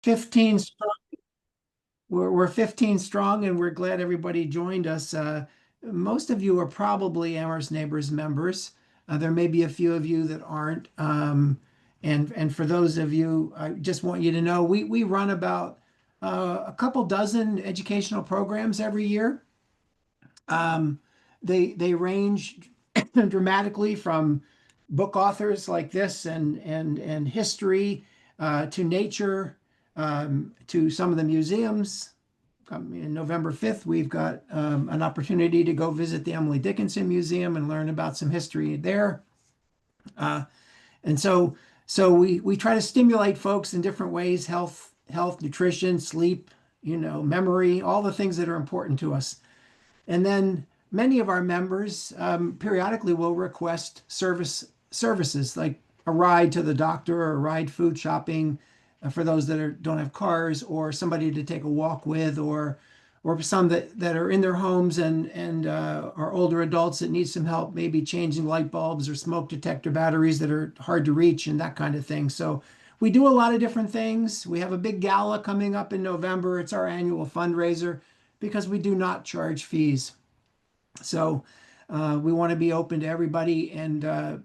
15 strong. We're 15 strong, and we're glad everybody joined us. Most of you are probably Amherst Neighbors members. There may be a few of you that aren't. And for those of you, I just want you to know we run about a couple dozen educational programs every year. Um, they range dramatically from book authors like this and history to nature to some of the museums. In November 5th, we've got an opportunity to go visit the Emily Dickinson Museum and learn about some history there. Uh, and so we try to stimulate folks in different ways: health, nutrition, sleep, memory, all the things that are important to us. And then many of our members periodically will request services like a ride to the doctor or a ride food shopping for those that don't have cars, or somebody to take a walk with, or some that are in their homes and are older adults that need some help, maybe changing light bulbs or smoke detector batteries that are hard to reach and that kind of thing. So we do a lot of different things. We have a big gala coming up in November. It's our annual fundraiser because we do not charge fees. So we want to be open to everybody, and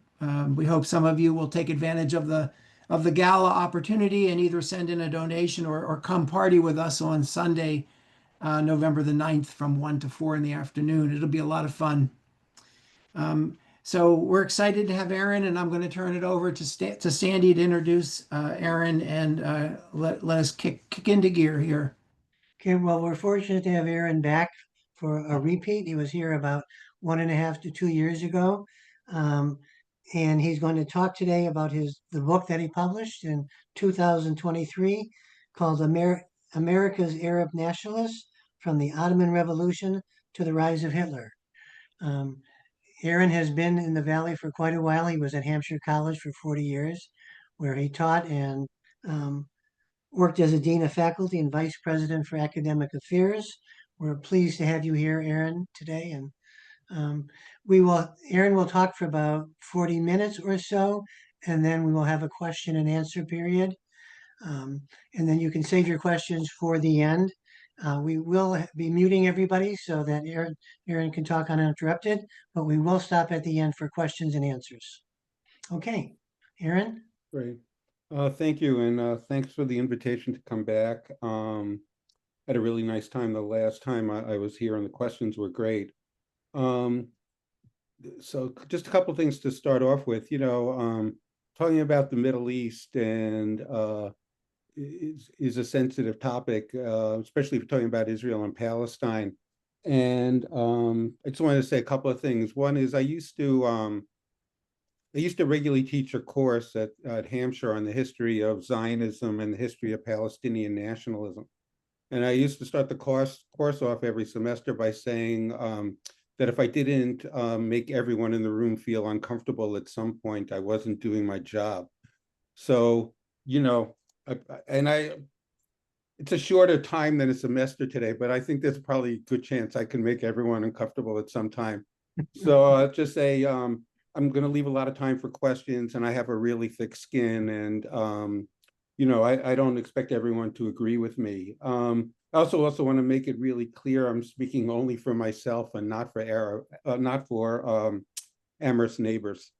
we hope some of you will take advantage of the gala opportunity and either send in a donation or come party with us on Sunday, November the 9th from 1 to 4 in the afternoon. It'll be a lot of fun. So we're excited to have Aaron, and I'm going to turn it over to Sandy to introduce Aaron and let us kick into gear here. Okay, well, we're fortunate to have Aaron back for a repeat. He was here about 1.5 to 2 years ago. Um, and he's going to talk today about the book that he published in 2023 called America's Arab Nationalists: From the Ottoman Revolution to the Rise of Hitler. Um, Aaron has been in the Valley for quite a while. He was at Hampshire College for 40 years, where he taught and um, worked as a dean of faculty and vice president for academic affairs. We're pleased to have you here, Aaron, today. And Aaron will talk for about 40 minutes or so, and then we will have a question and answer period. And then you can save your questions for the end. We will be muting everybody so that Aaron can talk uninterrupted, but we will stop at the end for questions and answers. Okay, Aaron? Great. Thank you, and thanks for the invitation to come back. Had a really nice time the last time I was here, and the questions were great. So just a couple things to start off with. Talking about the Middle East and is a sensitive topic, especially if you're talking about Israel and Palestine. And I just wanted to say a couple of things. One is I used to regularly teach a course at Hampshire on the history of Zionism and the history of Palestinian nationalism. And I used to start the course off every semester by saying that if I didn't make everyone in the room feel uncomfortable at some point, I wasn't doing my job. So, it's a shorter time than a semester today, but I think there's probably a good chance I can make everyone uncomfortable at some time. So I'll just say, I'm going to leave a lot of time for questions, and I have a really thick skin, and I don't expect everyone to agree with me. I also want to make it really clear I'm speaking only for myself and not for Amherst Neighbors.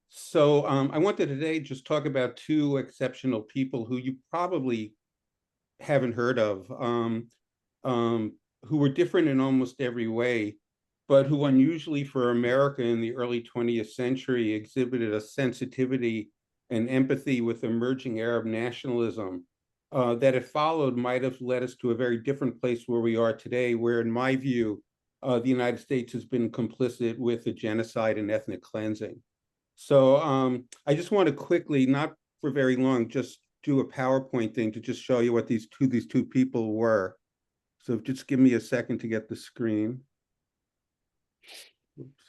So I wanted today just talk about two exceptional people who you probably haven't heard of, who were different in almost every way, but who unusually for America in the early 20th century exhibited a sensitivity and empathy with emerging Arab nationalism that if followed might have led us to a very different place where we are today, where in my view, the United States has been complicit with the genocide and ethnic cleansing. So I just want to quickly, not for very long, just do a PowerPoint thing to just show you what these two people were. So just give me a second to get the screen. Oops.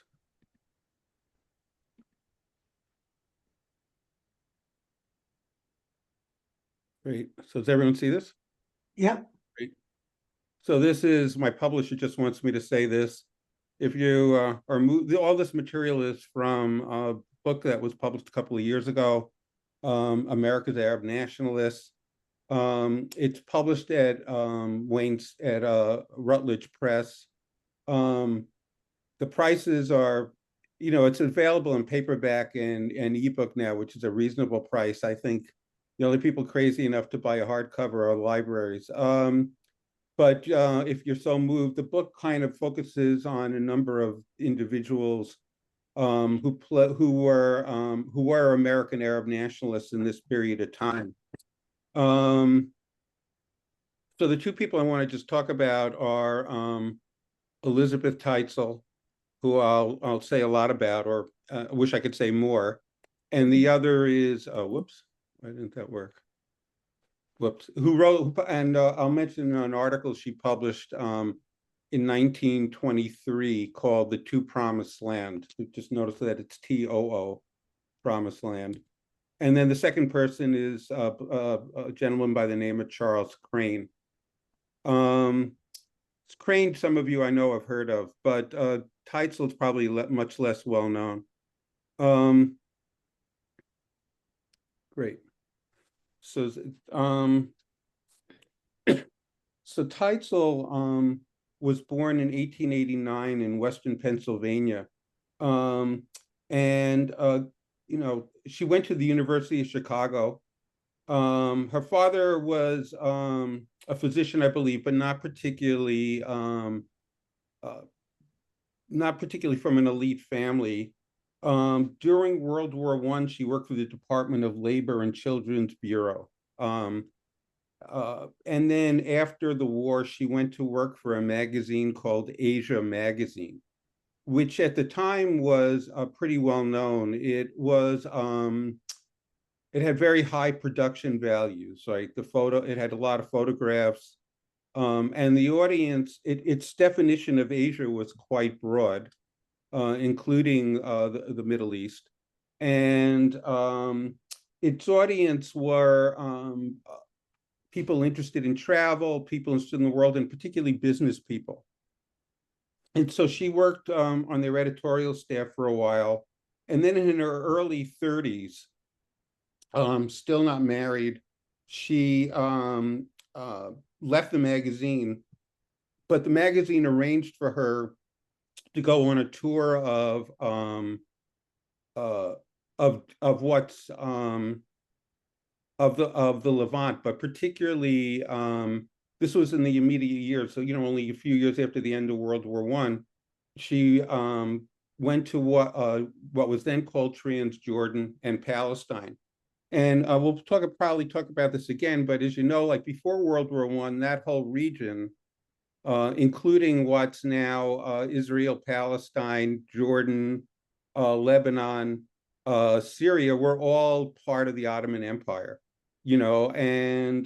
Great. So does everyone see this? Yeah. Great. So this is, my publisher just wants me to say this. If you all this material is from a book that was published a couple of years ago America's Arab Nationalists. It's published at Rutledge Press. The prices are, it's available in paperback and ebook now, which is a reasonable price. I think the only people crazy enough to buy a hardcover are libraries. But if you're so moved, the book kind of focuses on a number of individuals who were American Arab nationalists in this period of time. So the two people I want to just talk about are Elizabeth Titzel, who I'll say a lot about, or I wish I could say more, and the other is whoops, why didn't that work? Whoops, who wrote, and I'll mention an article she published in 1923 called "The Two Promised Land." Just notice that it's TOO, Promised Land. And then the second person is a gentleman by the name of Charles Crane. Crane, some of you I know have heard of, but Titzel is probably much less well known. Great. So, so Titzel was born in 1889 in Western Pennsylvania, and she went to the University of Chicago. Her father was a physician, I believe, but not particularly from an elite family. During World War I, she worked for the Department of Labor and Children's Bureau. And then after the war, she went to work for a magazine called Asia Magazine, which at the time was pretty well known. It had very high production values, right? It had a lot of photographs, and the audience, its definition of Asia was quite broad, including the Middle East, and its audience were people interested in travel, people interested in the world, and particularly business people. And so she worked on their editorial staff for a while, and then in her early 30s, still not married, she left the magazine, but the magazine arranged for her to go on a tour of what's of the Levant, but particularly this was in the immediate years, so only a few years after the end of World War I. She went to what was then called Transjordan and Palestine. And we'll probably talk about this again, but as you know, like before World War I, that whole region, including what's now Israel, Palestine, Jordan, Lebanon, Syria, were all part of the Ottoman Empire, and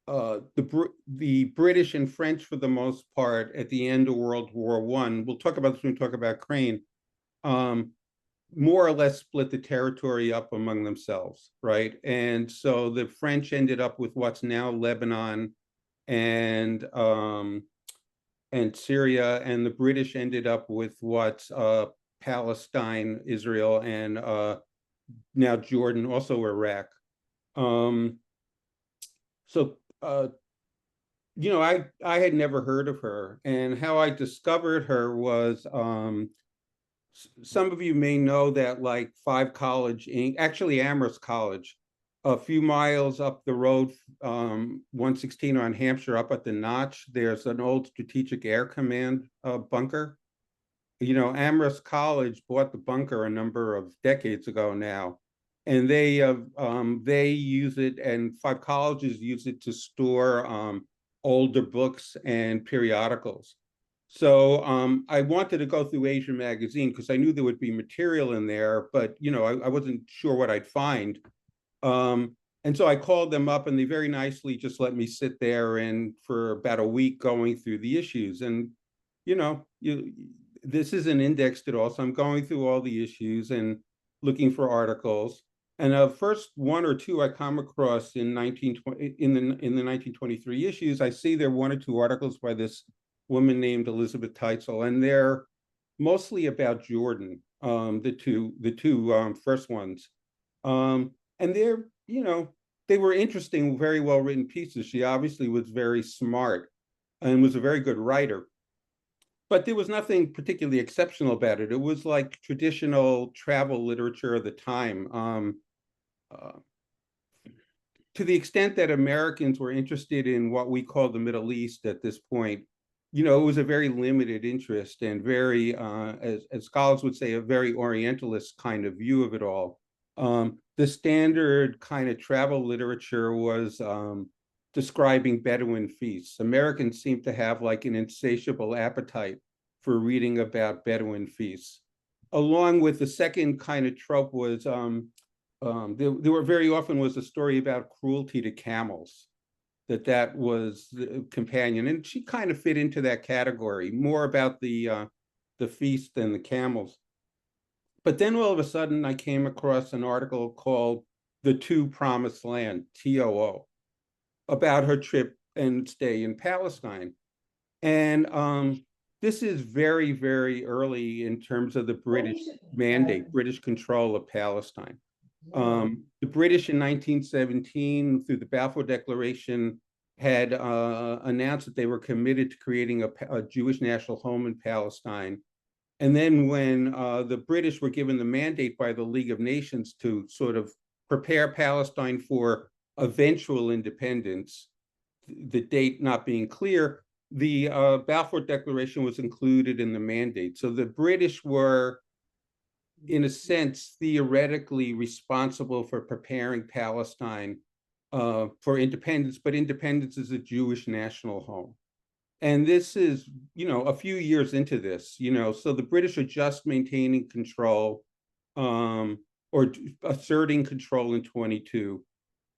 the British and French, for the most part, at the end of World War I, we'll talk about this when we talk about Crane, more or less split the territory up among themselves, right? And so the French ended up with what's now Lebanon and Syria, and the British ended up with what's Palestine, Israel, and now Jordan, also Iraq. I had never heard of her, and how I discovered her was some of you may know that like Five College Inc., actually Amherst College, a few miles up the road, 116 on Hampshire, up at the Notch, there's an old Strategic Air Command bunker. Amherst College bought the bunker a number of decades ago now, and they use it, and Five Colleges use it to store older books and periodicals. So I wanted to go through Asia Magazine because I knew there would be material in there, but I wasn't sure what I'd find. And so I called them up, and they very nicely just let me sit there and for about a week going through the issues. And this isn't indexed at all, so I'm going through all the issues and looking for articles. And the first one or two I come across in the 1923 issues, I see there are one or two articles by this woman named Elizabeth Titzel, and they're mostly about Jordan. the two first ones. And they're, they were interesting, very well written pieces. She obviously was very smart and was a very good writer. But there was nothing particularly exceptional about it. It was like traditional travel literature of the time. Uh, to the extent that Americans were interested in what we call the Middle East at this point, it was a very limited interest and very, as scholars would say, a very Orientalist kind of view of it all. The standard kind of travel literature was describing Bedouin feasts. Americans seem to have like an insatiable appetite for reading about Bedouin feasts. Along with the second kind of trope was there were very often was a story about cruelty to camels, that was the companion, and she kind of fit into that category, more about the feast than the camels. But then all of a sudden, I came across an article called "The Two Promised Land" (TOO) about her trip and stay in Palestine, and this is very, very early in terms of the British mandate, British control of Palestine. The British in 1917, through the Balfour Declaration, had announced that they were committed to creating a Jewish national home in Palestine. And then when the British were given the mandate by the League of Nations to sort of prepare Palestine for eventual independence, the date not being clear, the Balfour Declaration was included in the mandate. So the British were, in a sense, theoretically responsible for preparing Palestine for independence, but independence is a Jewish national home. And this is, a few years into this, so the British are just maintaining control or asserting control in 22.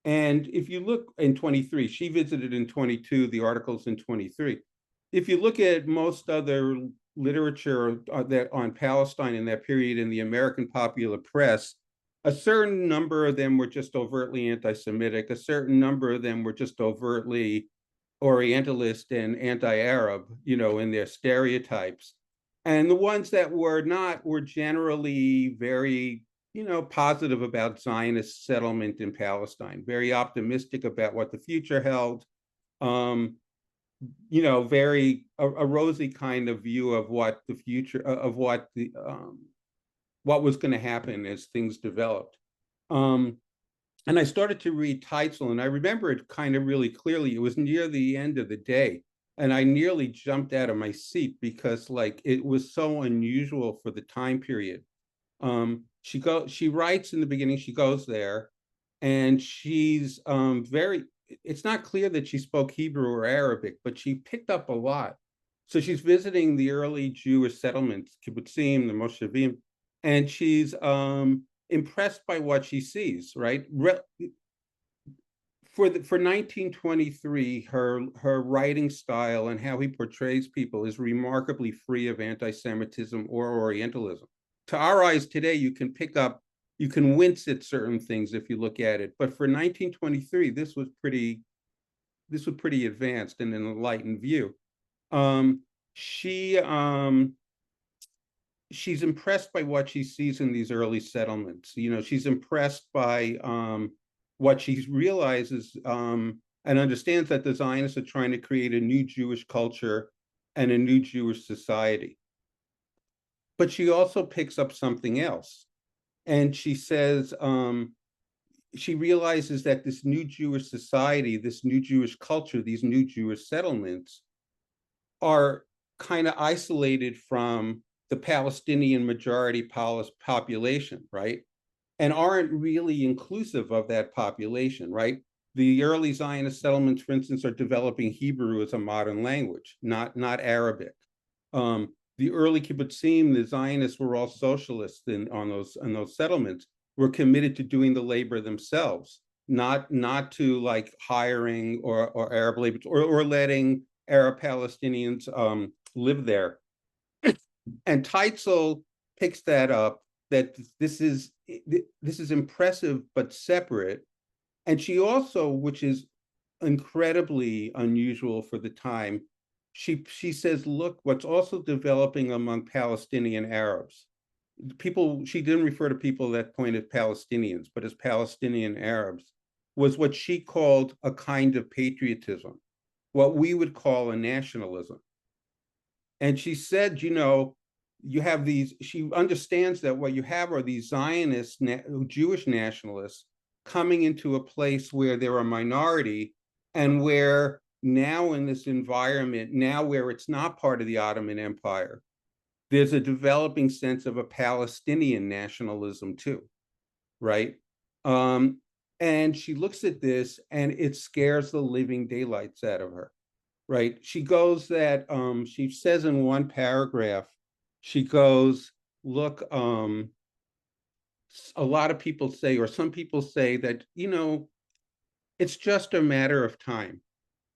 And if you look in 23, she visited in 22, the articles in 23. If you look at most other literature that on Palestine in that period in the American popular press, a certain number of them were just overtly anti-Semitic. A certain number of them were just overtly Orientalist and anti-Arab, in their stereotypes. And the ones that were not were generally very, positive about Zionist settlement in Palestine, very optimistic about what the future held. Very a rosy kind of view of what the future of what was going to happen as things developed. And I started to read Titzel, and I remember it kind of really clearly. It was near the end of the day, and I nearly jumped out of my seat because, like, it was so unusual for the time period. She writes in the beginning. She goes there, and she's very. It's not clear that she spoke Hebrew or Arabic, but she picked up a lot. So she's visiting the early Jewish settlements, kibbutzim, the moshavim, and she's impressed by what she sees, right? For 1923, her writing style and how he portrays people is remarkably free of anti-Semitism or Orientalism. To our eyes today, you can wince at certain things if you look at it, but for 1923, this was pretty advanced and an enlightened view. She's impressed by what she sees in these early settlements. She's impressed by what she realizes and understands, that the Zionists are trying to create a new Jewish culture and a new Jewish society. But she also picks up something else. And she says, she realizes that this new Jewish society, this new Jewish culture, these new Jewish settlements are kind of isolated from the Palestinian majority population, right? And aren't really inclusive of that population, right? The early Zionist settlements, for instance, are developing Hebrew as a modern language, not Arabic. The early kibbutzim, the Zionists were all socialists on those settlements, were committed to doing the labor themselves, not to like hiring or Arab labor or letting Arab Palestinians live there. And Titzel picks that up, that this is impressive but separate. And she also, which is incredibly unusual for the time, she says, look, what's also developing among Palestinian Arabs people, she didn't refer to people at that point as Palestinians, but as Palestinian Arabs, was what she called a kind of patriotism, what we would call a nationalism. And she said, you have these, she understands that what you have are these Zionist, Jewish nationalists coming into a place where they're a minority, and where now in this environment, now where it's not part of the Ottoman Empire, there's a developing sense of a Palestinian nationalism too, right? And she looks at this and it scares the living daylights out of her, right? She goes that, she says in one paragraph, she goes, look, a lot of people say, or some people say that, it's just a matter of time.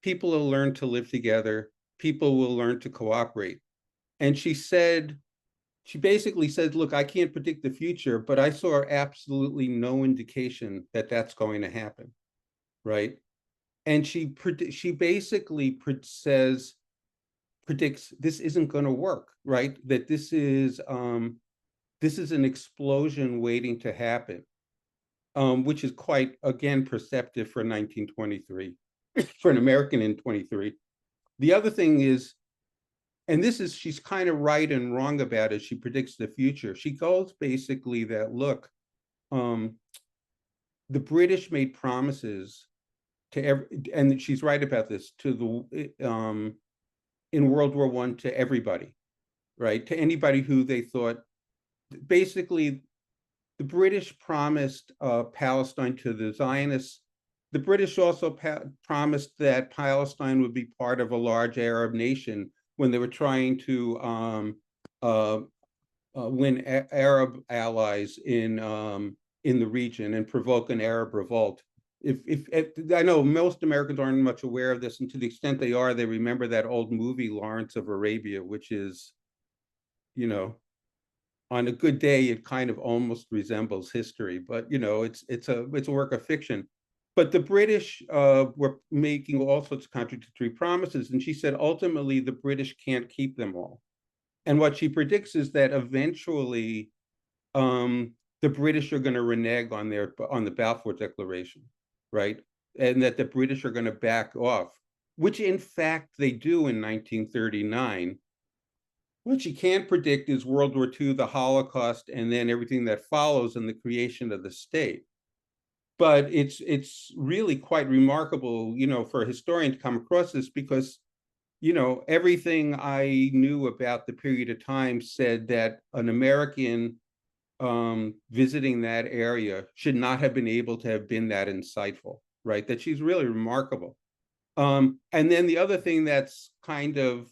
People will learn to live together. People will learn to cooperate. And she basically said, look, I can't predict the future, but I saw absolutely no indication that that's going to happen, right? And she basically predicts this isn't going to work, right? That this is an explosion waiting to happen, which is quite, again, perceptive for 1923, for an American in 23. The other thing is, and she's kind of right and wrong about it, she predicts the future. She goes basically that, look, the British made promises to and she's right about this, to the, in World War I, to everybody, right? To anybody who they thought, basically, the British promised Palestine to the Zionists. The British also promised that Palestine would be part of a large Arab nation when they were trying to win Arab allies in the region and provoke an Arab revolt. If I know most Americans aren't much aware of this, and to the extent they are, they remember that old movie Lawrence of Arabia, which is, on a good day, it kind of almost resembles history, but it's a work of fiction. But the British were making all sorts of contradictory promises, and she said ultimately the British can't keep them all. And what she predicts is that eventually the British are going to renege on the Balfour Declaration, right? And that the British are going to back off, which in fact they do in 1939. What she can't predict is World War II, the Holocaust, and then everything that follows and the creation of the state. But it's really quite remarkable, for a historian to come across this, because, everything I knew about the period of time said that an American visiting that area should not have been able to have been that insightful, right? That she's really remarkable. And then the other thing that's kind of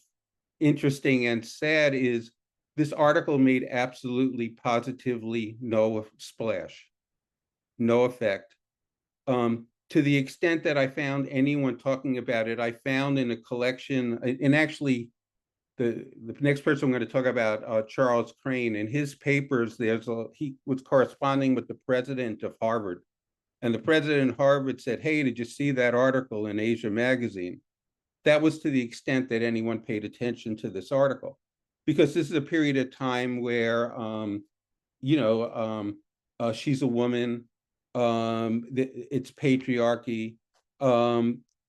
interesting and sad is this article made absolutely positively no splash, no effect. To the extent that I found anyone talking about it, I found in a collection, and actually the next person I'm going to talk about, Charles Crane, in his papers, he was corresponding with the president of Harvard. And the president of Harvard said, hey, did you see that article in Asia Magazine? That was to the extent that anyone paid attention to this article, because this is a period of time where, she's a woman, it's patriarchy.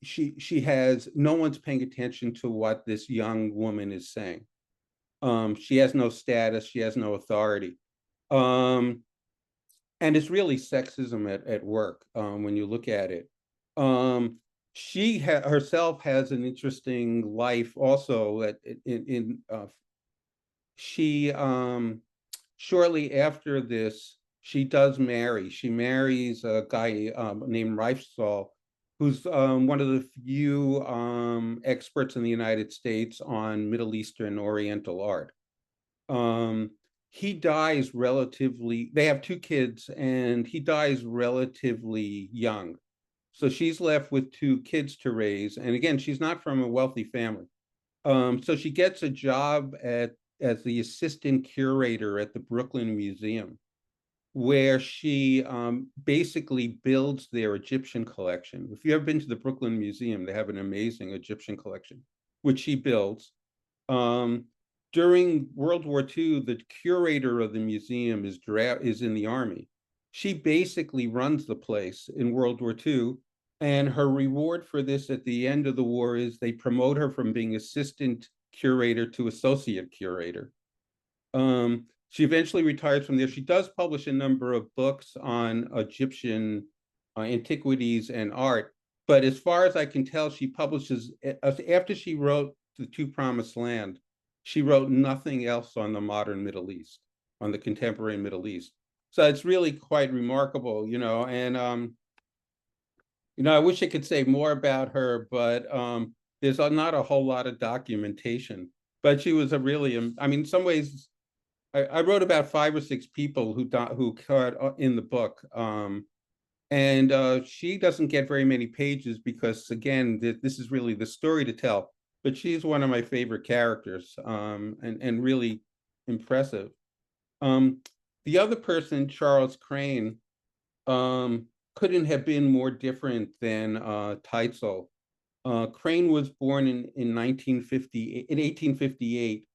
She has, no one's paying attention to what this young woman is saying. She has no status, she has no authority. And it's really sexism at work when you look at it. She herself has an interesting life also. She shortly after this, she does marry. She marries a guy named Reifstal, who's one of the few experts in the United States on Middle Eastern Oriental art. He dies they have 2 kids, and he dies relatively young. So she's left with 2 kids to raise. And again, she's not from a wealthy family. So she gets a job as the assistant curator at the Brooklyn Museum, where she basically builds their Egyptian collection. If you've ever been to the Brooklyn Museum, they have an amazing Egyptian collection, which she builds. during World War II, the curator of the museum is in the army. She basically runs the place in World War II, and her reward for this at the end of the war is they promote her from being assistant curator to associate curator. She eventually retires from there. She does publish a number of books on Egyptian antiquities and art, but as far as I can tell, she publishes, after she wrote The Two Promised Land, she wrote nothing else on the modern Middle East, on the contemporary Middle East. So it's really quite remarkable, and I wish I could say more about her, but there's not a whole lot of documentation. But she was in some ways, I wrote about 5 or 6 people who caught in the book, and she doesn't get very many pages because, again, this is really the story to tell. But she's one of my favorite characters, and really impressive. The other person, Charles Crane, couldn't have been more different than Titzel. Crane was born in 1858,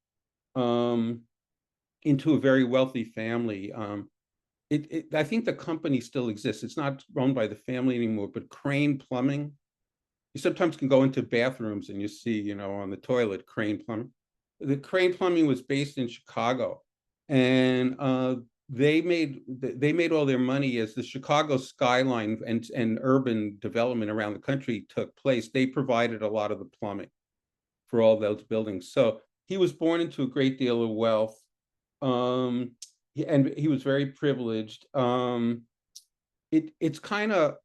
into a very wealthy family. I think the company still exists. It's not owned by the family anymore, but Crane Plumbing. You sometimes can go into bathrooms and you see, on the toilet, Crane Plumbing. The Crane Plumbing was based in Chicago, and they made all their money as the Chicago skyline and urban development around the country took place. They provided a lot of the plumbing for all those buildings. So he was born into a great deal of wealth, and he was very privileged. It's kind of,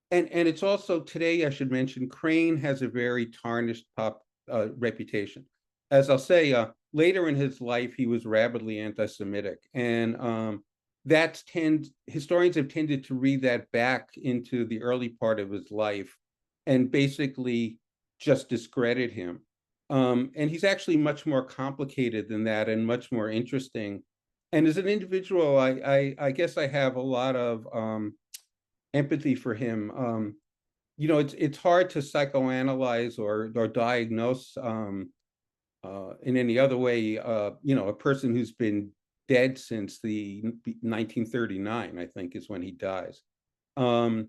and it's also, today I should mention, Crane has a very tarnished reputation. As I'll say, later in his life, he was rabidly anti-Semitic, and historians have tended to read that back into the early part of his life, and basically just discredit him. And he's actually much more complicated than that, and much more interesting. And as an individual, I guess I have a lot of empathy for him. It's hard to psychoanalyze or diagnose in any other way, a person who's been dead since the 1939, I think, is when he dies. But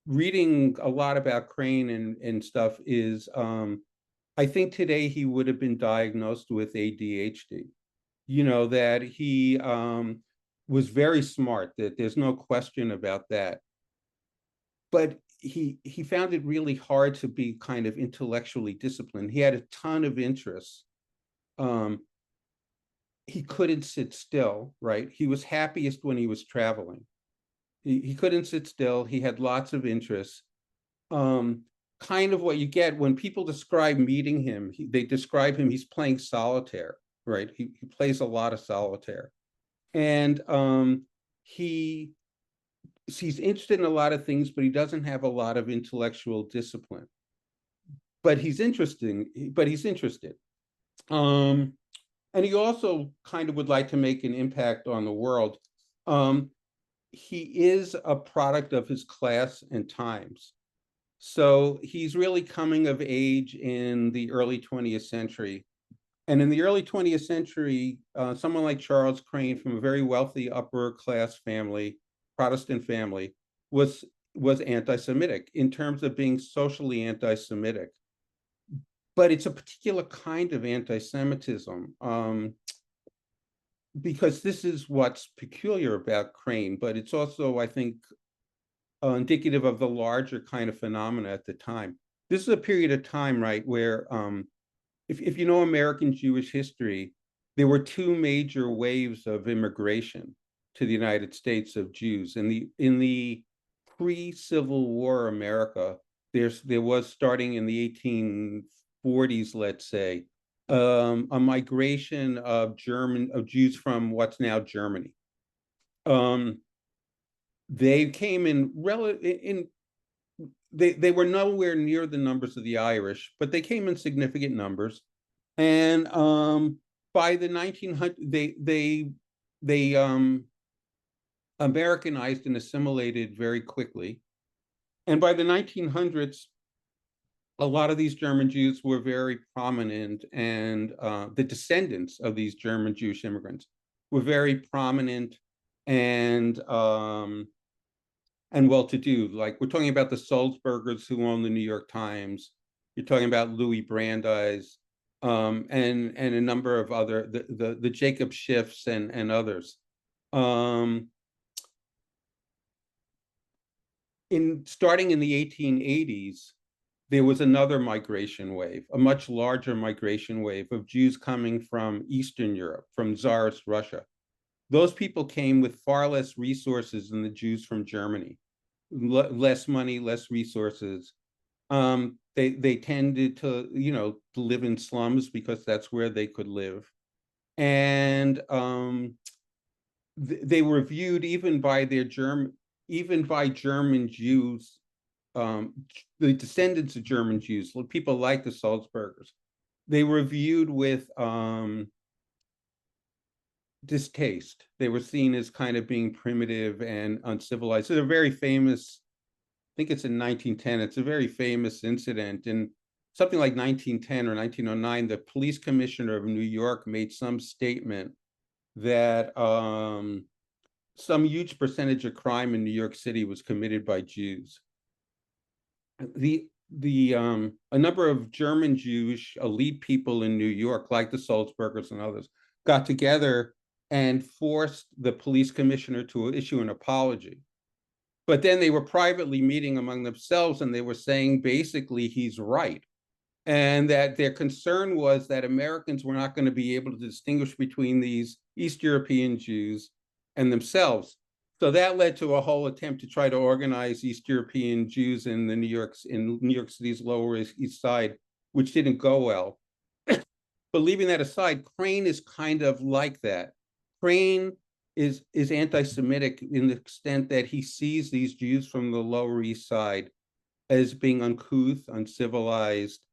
reading a lot about Crane and stuff is, I think today he would have been diagnosed with ADHD. That he was very smart, that there's no question about that. But he found it really hard to be kind of intellectually disciplined. He had a ton of interests. He couldn't sit still, right? He was happiest when he was traveling. He couldn't sit still. He had lots of interests. Kind of what you get when people describe meeting him, they describe him, he's playing solitaire, right? He plays a lot of solitaire. And he's interested in a lot of things, but he doesn't have a lot of intellectual discipline. But he's interested. And he also kind of would like to make an impact on the world. He is a product of his class and times. So he's really coming of age in the early 20th century. And in the early 20th century, someone like Charles Crane, from a very wealthy upper class family, Protestant family, was anti-Semitic in terms of being socially anti-Semitic. But it's a particular kind of anti-Semitism, because this is what's peculiar about Crane, but it's also, I think, indicative of the larger kind of phenomena at the time. This is a period of time, right, where if you know American Jewish history, there were 2 major waves of immigration to the United States of Jews. In the pre-Civil War America, there was, starting in the 1840s, let's say, a migration of Jews from what's now Germany. They came they were nowhere near the numbers of the Irish, but they came in significant numbers. And by the 1900s, they Americanized and assimilated very quickly. And by the 1900s, a lot of these German Jews were very prominent, and the descendants of these German Jewish immigrants were very prominent and well-to-do. Like, we're talking about the Sulzbergers, who own the New York Times. You're talking about Louis Brandeis, and a number of other the Jacob Schiffs and others. Starting in the 1880s, there was another migration wave, a much larger migration wave of Jews coming from Eastern Europe, from Tsarist Russia. Those people came with far less resources than the Jews from Germany. Less money, less resources. They tended to, to live in slums because that's where they could live. And they were viewed even by German Jews, the descendants of German Jews, people like the Sulzbergers. They were viewed with distaste. They were seen as kind of being primitive and uncivilized. So they're very famous. I think it's in 1910. It's a very famous incident. In something like 1910 or 1909, the police commissioner of New York made some statement that some huge percentage of crime in New York City was committed by Jews. A number of German Jewish elite people in New York, like the Sulzbergers and others, got together and forced the police commissioner to issue an apology. But then they were privately meeting among themselves, and they were saying basically he's right, and that their concern was that Americans were not going to be able to distinguish between these East European Jews and themselves. So that led to a whole attempt to try to organize East European Jews in New York City's Lower East Side, which didn't go well. But leaving that aside, Crane is kind of like that. Crane is anti-Semitic in the extent that he sees these Jews from the Lower East Side as being uncouth, uncivilized.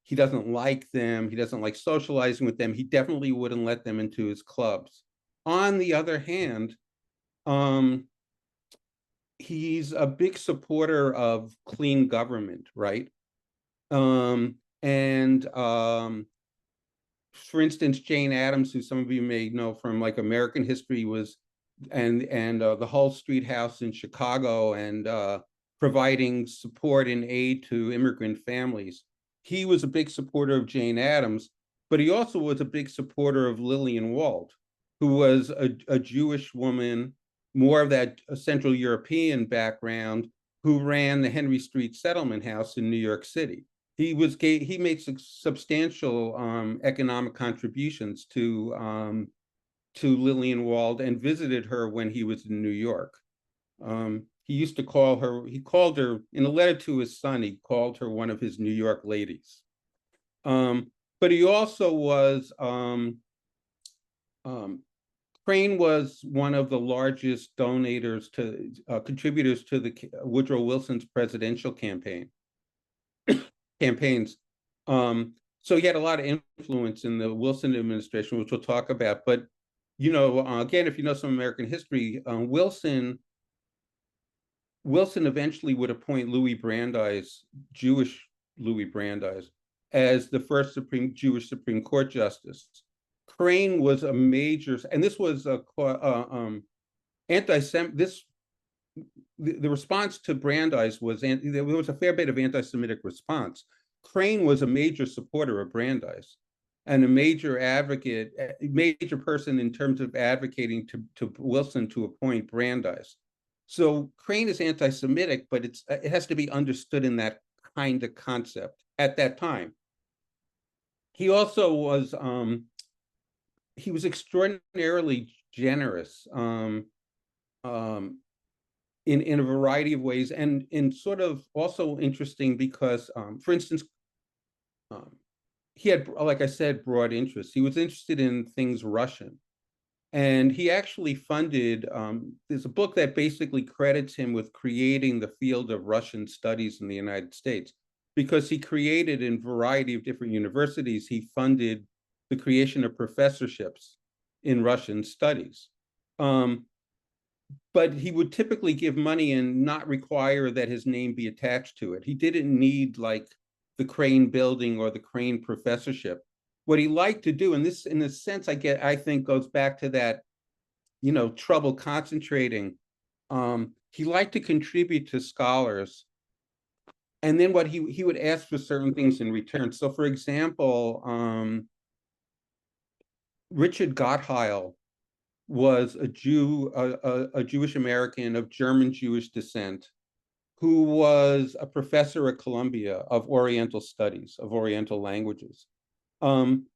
He doesn't like them. He doesn't like socializing with them. He definitely wouldn't let them into his clubs. On the other hand, he's a big supporter of clean government, right? For instance, Jane Addams, who some of you may know from like American history, and the Hull Street House in Chicago, and providing support and aid to immigrant families. He was a big supporter of Jane Addams, but he also was a big supporter of Lillian Wald, who was a Jewish woman, more of that Central European background, who ran the Henry Street Settlement House in New York City. He made substantial economic contributions to Lillian Wald, and visited her when he was in New York. He used to call her, he called her, in a letter to his son, he called her one of his New York ladies. But he also was, Crane was one of the largest contributors to the Woodrow Wilson's presidential campaigns. So he had a lot of influence in the Wilson administration, which we'll talk about. But, again, if you know some American history, Wilson eventually would appoint Louis Brandeis, Jewish Louis Brandeis, as the first Jewish Supreme Court justice. Crane was a major, and this was anti-Semitic. The response to Brandeis was, there was a fair bit of anti-Semitic response. Crane was a major supporter of Brandeis, and a major advocate, major person in terms of advocating to Wilson to appoint Brandeis. So Crane is anti-Semitic, but it has to be understood in that kind of concept at that time. He also was he was extraordinarily generous in a variety of ways, and in sort of also interesting because, for instance, he had, like I said, broad interests. He was interested in things Russian. And he actually funded, there's a book that basically credits him with creating the field of Russian studies in the United States, because he created, in a variety of different universities, he funded the creation of professorships in Russian studies. But he would typically give money and not require that his name be attached to it. He didn't need like the Crane building or the Crane professorship. What he liked to do, and this, in a sense, I think goes back to that, trouble concentrating. He liked to contribute to scholars, and then what he would ask for certain things in return. So, for example, Richard Gottheil was a Jew, a Jewish American of German Jewish descent, who was a professor at Columbia of Oriental Studies, of Oriental languages. Crane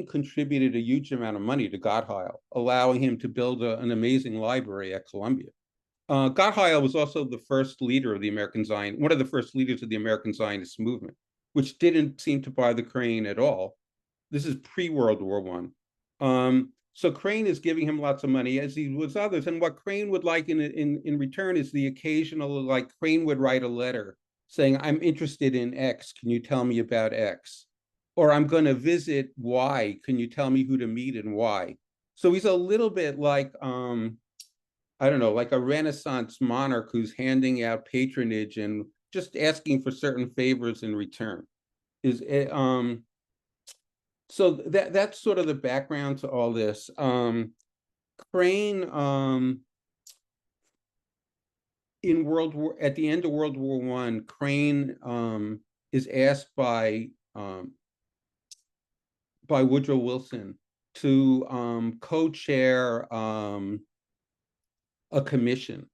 contributed a huge amount of money to Gottheil, allowing him to build an amazing library at Columbia. Gottheil was also the first leader of the American Zion, one of the first leaders of the American Zionist movement, which didn't seem to bother Crane at all. This is pre-World War I. So Crane is giving him lots of money, as he was others. And what Crane would like in return is the occasional, like Crane would write a letter saying, I'm interested in X, can you tell me about X? Or I'm going to visit Y, can you tell me who to meet and why? So he's a little bit like, I don't know, like a Renaissance monarch who's handing out patronage and just asking for certain favors in return. So that's sort of the background to all this. Crane, at the end of World War I, Crane is asked by Woodrow Wilson to co-chair a commission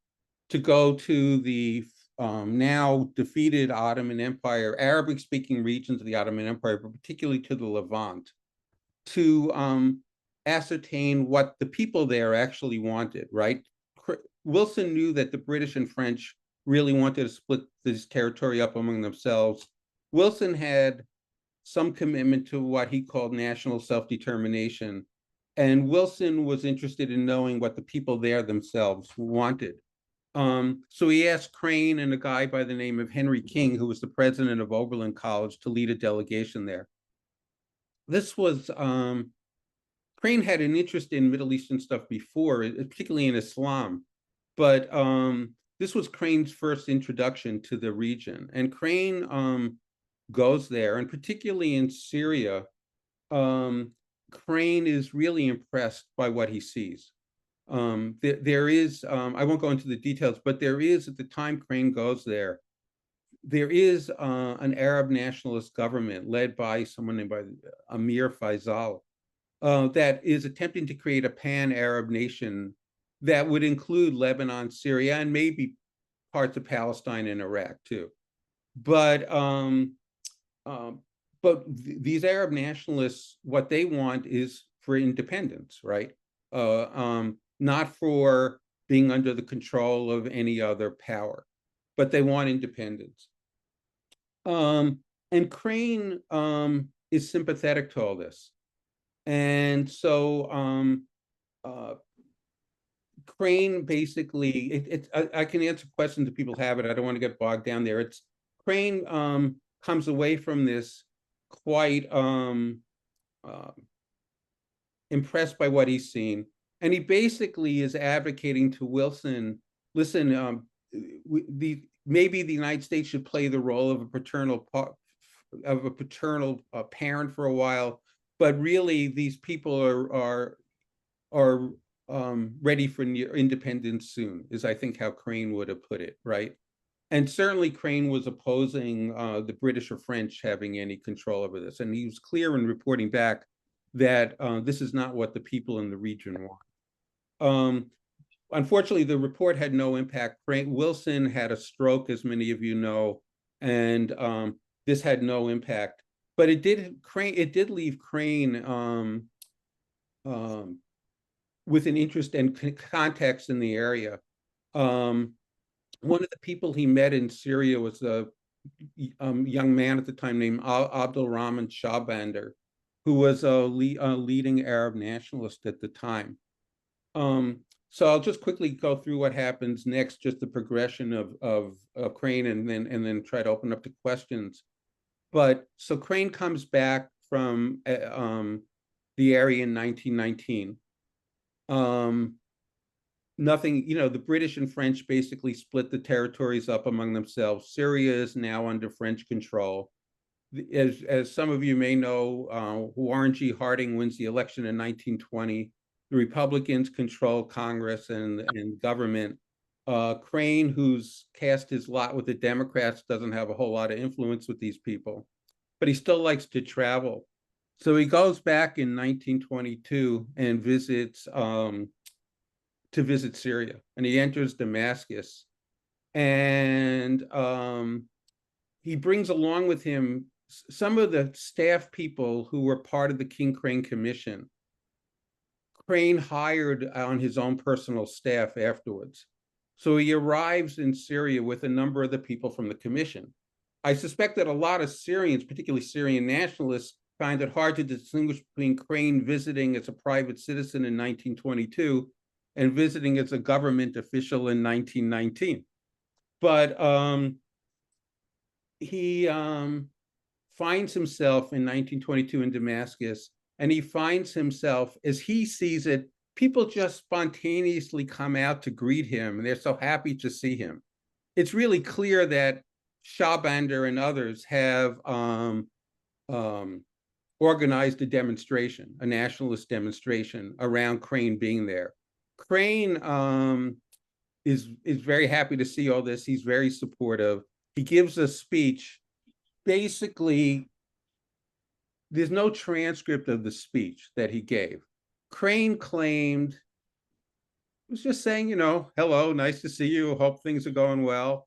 to go to the now defeated Ottoman Empire, Arabic-speaking regions of the Ottoman Empire, but particularly to the Levant, to ascertain what the people there actually wanted, right? Wilson knew that the British and French really wanted to split this territory up among themselves. Wilson had some commitment to what he called national self-determination, and Wilson was interested in knowing what the people there themselves wanted. So he asked Crane and a guy by the name of Henry King, who was the president of Oberlin College, to lead a delegation there. This was, Crane had an interest in Middle Eastern stuff before, particularly in Islam, but this was Crane's first introduction to the region. And Crane goes there, and particularly in Syria, Crane is really impressed by what he sees. There is, I won't go into the details, but there is, at the time Crane goes there is an Arab nationalist government led by someone named Amir Faisal that is attempting to create a pan-Arab nation that would include Lebanon, Syria, and maybe parts of Palestine and Iraq too. But these Arab nationalists, what they want is for independence, right? Not for being under the control of any other power, but they want independence. And Crane is sympathetic to all this. And so Crane basically, I can answer questions if people have it. I don't want to get bogged down there. Crane comes away from this quite impressed by what he's seen. And he basically is advocating to Wilson, listen, maybe the United States should play the role of a paternal parent for a while, but really these people are ready for independence soon, is I think how Crane would have put it, right? And certainly Crane was opposing the British or French having any control over this. And he was clear in reporting back that this is not what the people in the region want. Unfortunately, the report had no impact. Wilson had a stroke, as many of you know, and this had no impact. But it did leave Crane with an interest and context in the area. One of the people he met in Syria was a young man at the time named Abdul Rahman Shahbander, who was a leading Arab nationalist at the time. So I'll just quickly go through what happens next, just the progression of Crane, and then try to open up to questions. But so Crane comes back from the area in 1919. nothing, the British and French basically split the territories up among themselves. Syria is now under French control. As some of you may know, Warren G. Harding wins the election in 1920. The Republicans control Congress and government. Crane, who's cast his lot with the Democrats, doesn't have a whole lot of influence with these people, but he still likes to travel. So he goes back in 1922 and visits to visit Syria, and he enters Damascus, and he brings along with him some of the staff people who were part of the King Crane Commission. Crane hired on his own personal staff afterwards. So he arrives in Syria with a number of the people from the commission. I suspect that a lot of Syrians, particularly Syrian nationalists, find it hard to distinguish between Crane visiting as a private citizen in 1922 and visiting as a government official in 1919. But he finds himself in 1922 in Damascus, and he finds himself, as he sees it, people just spontaneously come out to greet him, and they're so happy to see him. It's really clear that Shahbander and others have organized a demonstration, a nationalist demonstration around Crane being there. Crane is very happy to see all this. He's very supportive. He gives a speech. Basically, there's no transcript of the speech that he gave. Crane claimed, he was just saying, hello, nice to see you, hope things are going well.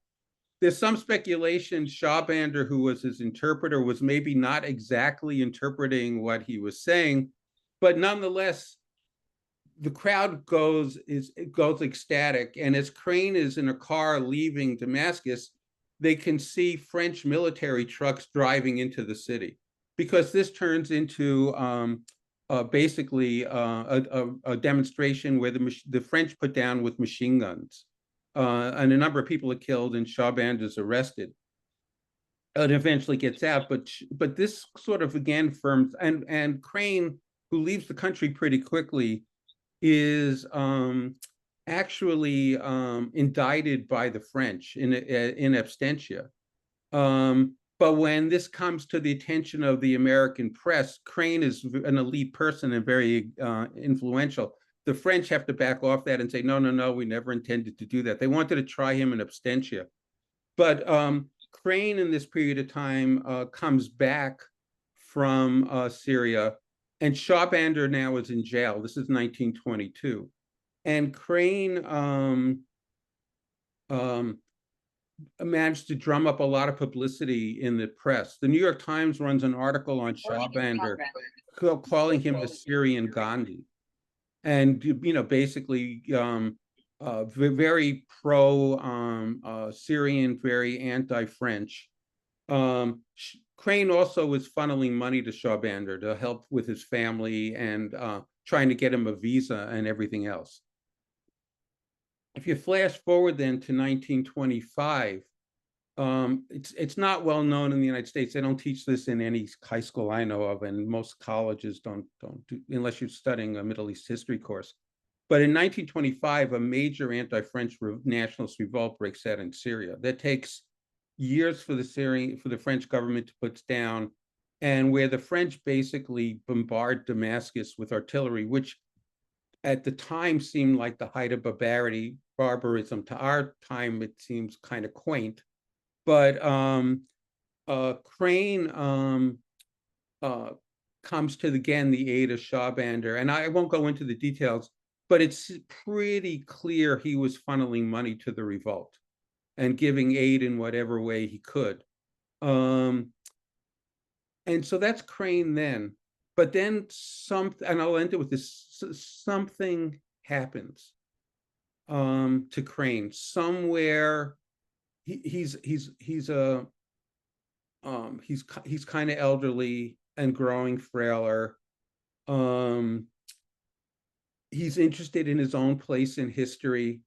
There's some speculation Shahbander, who was his interpreter, was maybe not exactly interpreting what he was saying, but nonetheless, the crowd goes ecstatic. And as Crane is in a car leaving Damascus, they can see French military trucks driving into the city, because this turns into basically a demonstration where the French put down with machine guns. And a number of people are killed, and Shahband is arrested and eventually gets out. But this sort of again firms, and Crane, who leaves the country pretty quickly, is actually indicted by the French in absentia. But when this comes to the attention of the American press, Crane is an elite person and very influential. The French have to back off that and say, no, we never intended to do that. They wanted to try him in absentia. But Crane in this period of time comes back from Syria, and Shahbander now is in jail. This is 1922. And Crane managed to drum up a lot of publicity in the press. The New York Times runs an article on Shahbander calling him the Syrian Gandhi. And, basically very pro-Syrian, very anti-French. Crane also was funneling money to Shahbander to help with his family and trying to get him a visa and everything else. If you flash forward then to 1925, it's not well known in the United States. They don't teach this in any high school I know of, and most colleges don't do, unless you're studying a Middle East history course. But in 1925, a major anti-French nationalist revolt breaks out in Syria. That takes years for the French government to put down, and where the French basically bombard Damascus with artillery, which at the time seemed like the height of barbarism. To our time, it seems kind of quaint. But Crane comes to, again, the aid of Shahbander. And I won't go into the details, but it's pretty clear he was funneling money to the revolt and giving aid in whatever way he could. And so that's Crane then. But then and I'll end it with this, something happens to Crane. Somewhere he's kind of elderly and growing frailer. He's interested in his own place in history.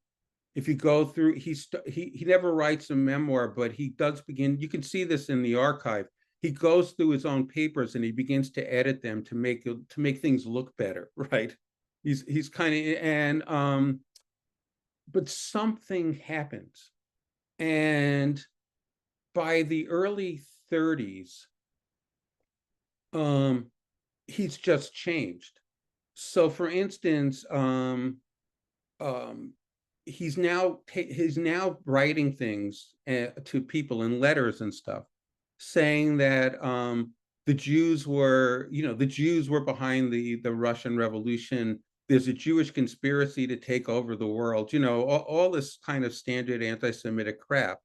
If you go through, he never writes a memoir, but he does begin. You can see this in the archive. He goes through his own papers and he begins to edit them to make things look better, right? He's kind of, and but something happens. And by the early 30s, he's just changed. So for instance, he's now writing things to people in letters and stuff, saying that the Jews were behind the Russian Revolution. There's a Jewish conspiracy to take over the world. All this kind of standard anti-Semitic crap.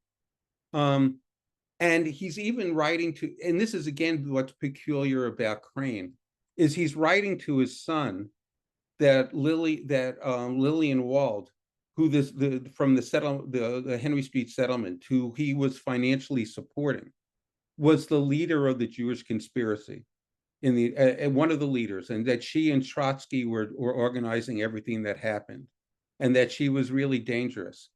And he's even writing to, and this is again what's peculiar about Crane, is he's writing to his son that Lillian Wald, who from the Henry Street settlement, who he was financially supporting, was the leader of the Jewish conspiracy one of the leaders, and that she and Trotsky were organizing everything that happened, and that she was really dangerous.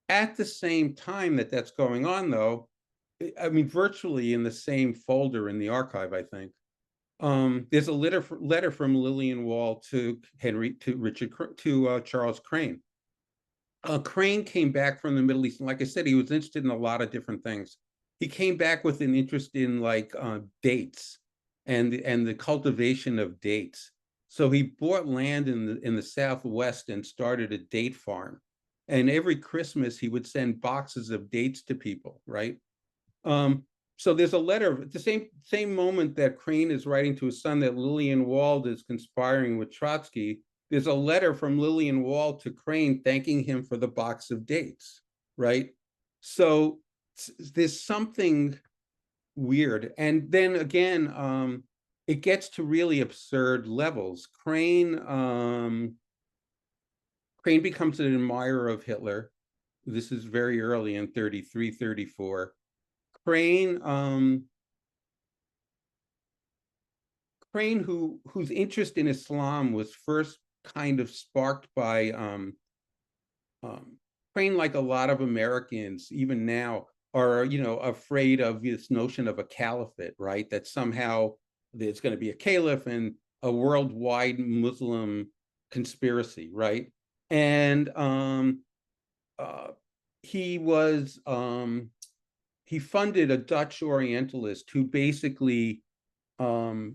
At the same time that's going on, though, I mean, virtually in the same folder in the archive, I think, there's a letter from Lillian Wall to Charles Crane. Crane came back from the Middle East, and like I said, he was interested in a lot of different things. He came back with an interest in dates and the cultivation of dates. So he bought land in the Southwest and started a date farm. And every Christmas he would send boxes of dates to people, right? So there's a letter at the same moment that Crane is writing to his son that Lillian Wald is conspiring with Trotsky. There's a letter from Lillian Wald to Crane thanking him for the box of dates, right? So there's something weird. And then again, it gets to really absurd levels. Crane becomes an admirer of Hitler. This is very early in 33, 34. Crane, whose interest in Islam was first kind of sparked by Crane, like a lot of Americans, even now, are afraid of this notion of a caliphate, right? That somehow there's going to be a caliph and a worldwide Muslim conspiracy, right? And he funded a Dutch Orientalist who basically, whose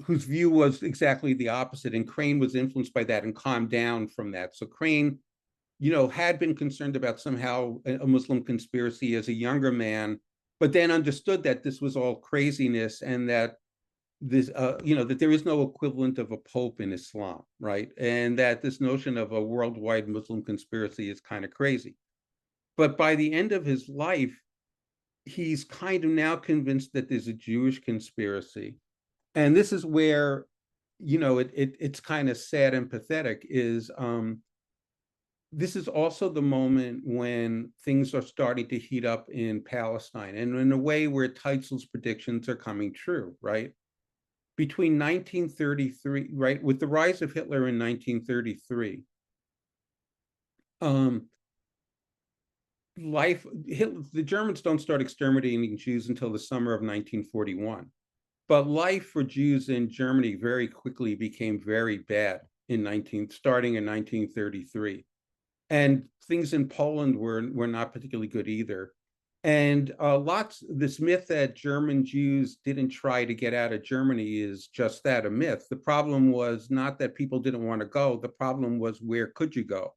view was exactly the opposite, and Crane was influenced by that and calmed down from that. So Crane, had been concerned about somehow a Muslim conspiracy as a younger man, but then understood that this was all craziness and that that there is no equivalent of a pope in Islam, right? And that this notion of a worldwide Muslim conspiracy is kind of crazy. But by the end of his life, he's kind of now convinced that there's a Jewish conspiracy. And this is where, it's kind of sad and pathetic, is this is also the moment when things are starting to heat up in Palestine, and in a way where Titzel's predictions are coming true, right? Between 1933, right, with the rise of Hitler in 1933, the Germans don't start exterminating Jews until the summer of 1941. But life for Jews in Germany very quickly became very bad starting in 1933. And things in Poland were not particularly good either. And this myth that German Jews didn't try to get out of Germany is just that, a myth. The problem was not that people didn't want to go. The problem was, where could you go?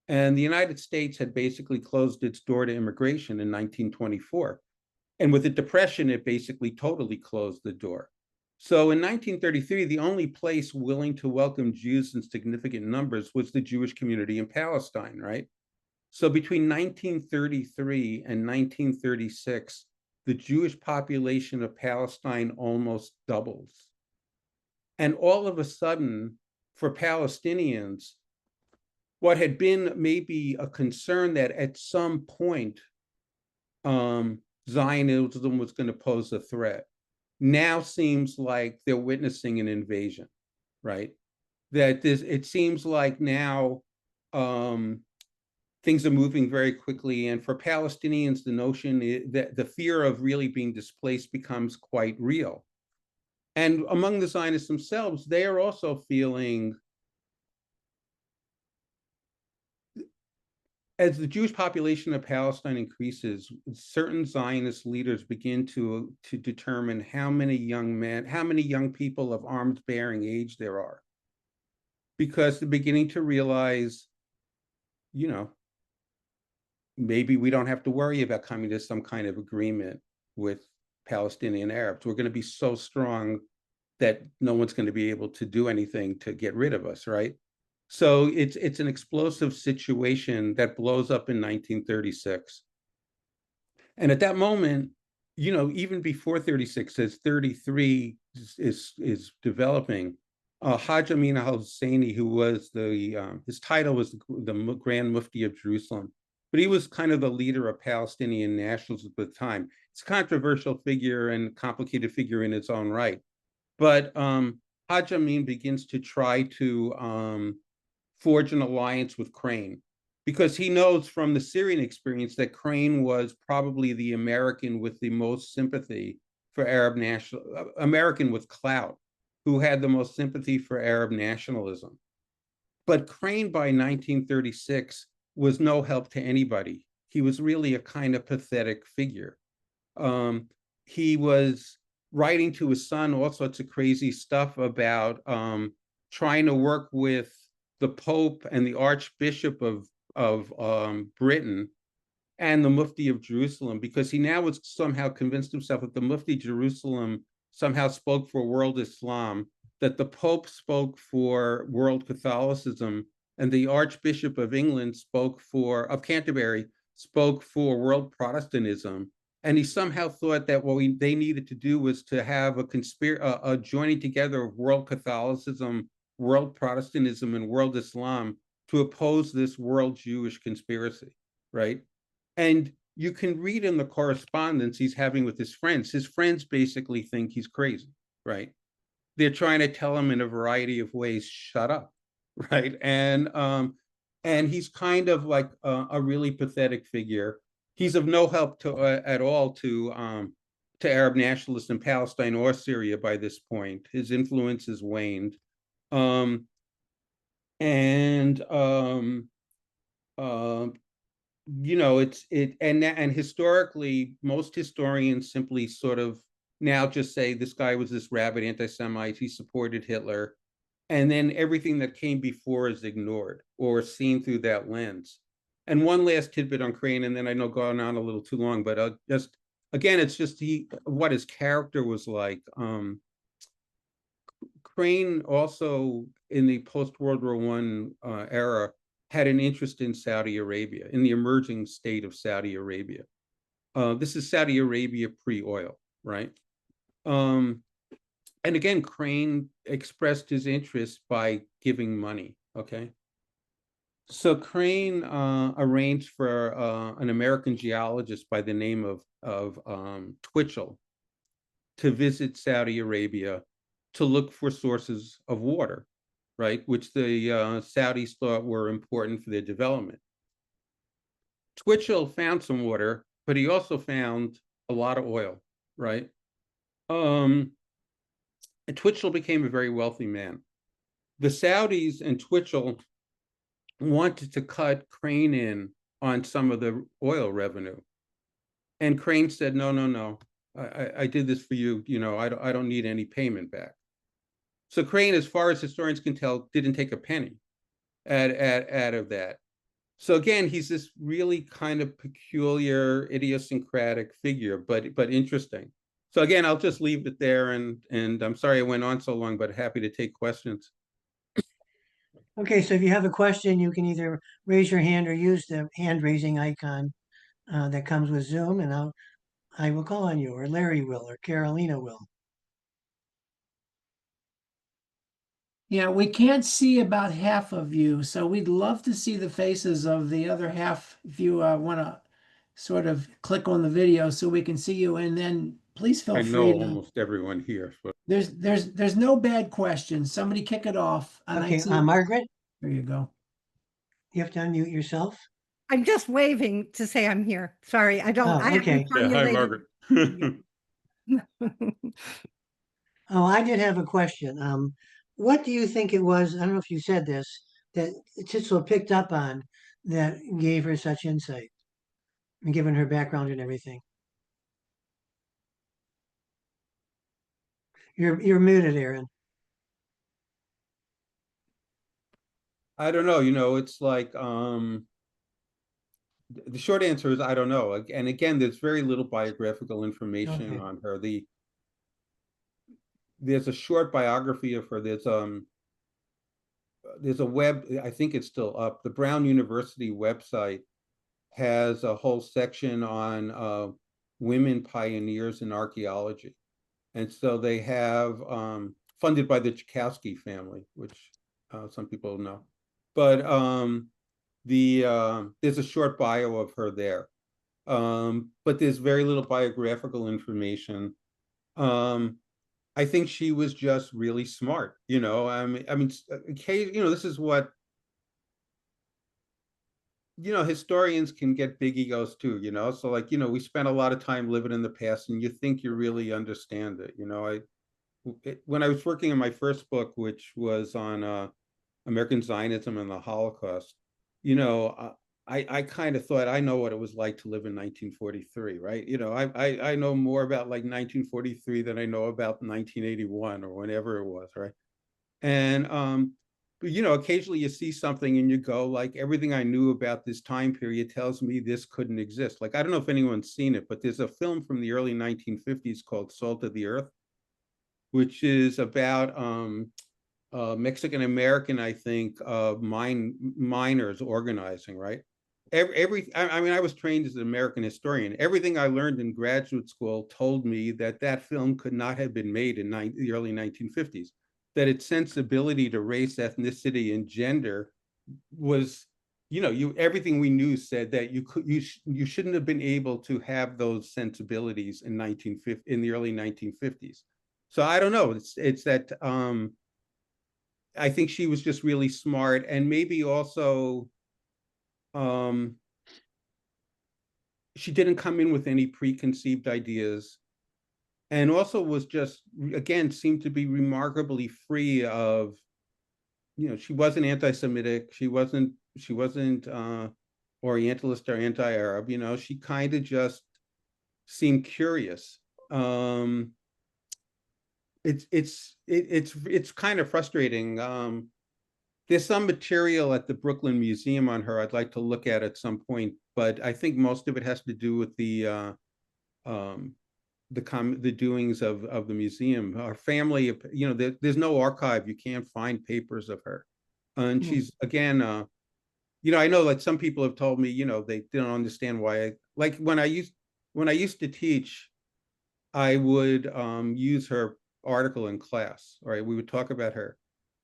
And the United States had basically closed its door to immigration in 1924. And with the Depression, it basically totally closed the door. So in 1933, the only place willing to welcome Jews in significant numbers was the Jewish community in Palestine, right? So between 1933 and 1936, the Jewish population of Palestine almost doubles. And all of a sudden, for Palestinians, what had been maybe a concern that at some point Zionism was going to pose a threat, now seems like they're witnessing an invasion, right? It seems like now things are moving very quickly, and for Palestinians, the notion that the fear of really being displaced becomes quite real. And among the Zionists themselves, they are also feeling as the Jewish population of Palestine increases, certain Zionist leaders begin to determine how many young people of arms-bearing age there are, because they're beginning to realize, you know, maybe we don't have to worry about coming to some kind of agreement with Palestinian Arabs. We're going to be so strong that no one's going to be able to do anything to get rid of us, right? So it's an explosive situation that blows up in 1936. And at that moment, you know, even before 36, as 33 is developing, Hajj Amin al-Husseini, who was his title was the Grand Mufti of Jerusalem, but he was kind of the leader of Palestinian nationalism at the time. It's a controversial figure and complicated figure in its own right. But Hajj Amin begins to try to forge an alliance with Crane, because he knows from the Syrian experience that Crane was probably the American with the most sympathy for American with clout, who had the most sympathy for Arab nationalism. But Crane by 1936 was no help to anybody. He was really a kind of pathetic figure. He was writing to his son all sorts of crazy stuff about trying to work with the Pope and the Archbishop of Britain and the Mufti of Jerusalem, because he now was somehow convinced himself that the Mufti of Jerusalem somehow spoke for world Islam, that the Pope spoke for world Catholicism, and the Archbishop of England of Canterbury spoke for world Protestantism. And he somehow thought that what they needed to do was to have a joining together of world Catholicism, world Protestantism, and world Islam to oppose this world Jewish conspiracy, right? And you can read in the correspondence he's having with his friends. His friends basically think he's crazy, right? They're trying to tell him in a variety of ways, shut up, right? And he's kind of like a really pathetic figure. He's of no help at all to Arab nationalists in Palestine or Syria by this point. His influence has waned. You know, and historically, most historians simply sort of now just say this guy was this rabid anti-Semite, he supported Hitler, and then everything that came before is ignored or seen through that lens. And one last tidbit on Crane, and then I know going on a little too long, but just again, it's just what his character was like. Crane also, in the post-World War I era, had an interest in Saudi Arabia, in the emerging state of Saudi Arabia. This is Saudi Arabia pre-oil, right? And again, Crane expressed his interest by giving money, okay? So Crane arranged for an American geologist by the name of Titzel to visit Saudi Arabia to look for sources of water, right? Which the Saudis thought were important for their development. Titzel found some water, but he also found a lot of oil, right? And Titzel became a very wealthy man. The Saudis and Titzel wanted to cut Crane in on some of the oil revenue. And Crane said, no, I did this for you. You know, I don't need any payment back. So Crane, as far as historians can tell, didn't take a penny out of that. So again, he's this really kind of peculiar, idiosyncratic figure, but interesting. So again, I'll just leave it there, and I'm sorry I went on so long, but happy to take questions. Okay, so if you have a question, you can either raise your hand or use the hand raising icon that comes with Zoom, and I will call on you, or Larry will, or Carolina will. Yeah, we can't see about half of you, so we'd love to see the faces of the other half if you want to sort of click on the video so we can see you, and then please feel I free know to. almost everyone here. But There's no bad questions. Somebody kick it off. And Okay, I see. Margaret, There you go. you have to unmute yourself. I'm just waving to say I'm here. Sorry, I don't. Oh, I okay. haven't yeah, hi, formulated. Margaret. Oh, I did have a question. What do you think it was? I don't know if you said this, that Titzel picked up on that gave her such insight, and given her background and everything. You're muted, Aaron. I don't know, it's like, the short answer is I don't know. And again, there's very little biographical information Okay. on her. There's a short biography of her. There's a web, I think it's still up. The Brown University website has a whole section on women pioneers in archaeology. And so they have funded by the Chakowski family, which some people know. But there's a short bio of her there. But there's very little biographical information. I think she was just really smart, this is what, historians can get big egos too, so like, we spent a lot of time living in the past and you think you really understand it. When I was working on my first book, which was on American Zionism and the Holocaust, I kind of thought I know what it was like to live in 1943, right? I know more about like 1943 than I know about 1981 or whenever it was, right? And but occasionally you see something and you go like, everything I knew about this time period tells me this couldn't exist. Like, I don't know if anyone's seen it, but there's a film from the early 1950s called Salt of the Earth, which is about Mexican American, I think, miners organizing, right? I was trained as an American historian. Everything I learned in graduate school told me that film could not have been made in the early 1950s, that its sensibility to race, ethnicity, and gender was, everything we knew said that you shouldn't have been able to have those sensibilities in the early 1950s. So I don't know. It's that I think she was just really smart, and maybe also she didn't come in with any preconceived ideas, and also was just, again, seemed to be remarkably free of, she wasn't anti-Semitic, she wasn't Orientalist or anti-Arab, she kind of just seemed curious. It's kind of frustrating. There's some material at the Brooklyn Museum on her I'd like to look at some point, but I think most of it has to do with the doings of the museum. Her family, there's no archive. You can't find papers of her, and she's, again, I know like some people have told me, they don't understand why. Like when I used to teach, I would use her article in class, right? We would talk about her.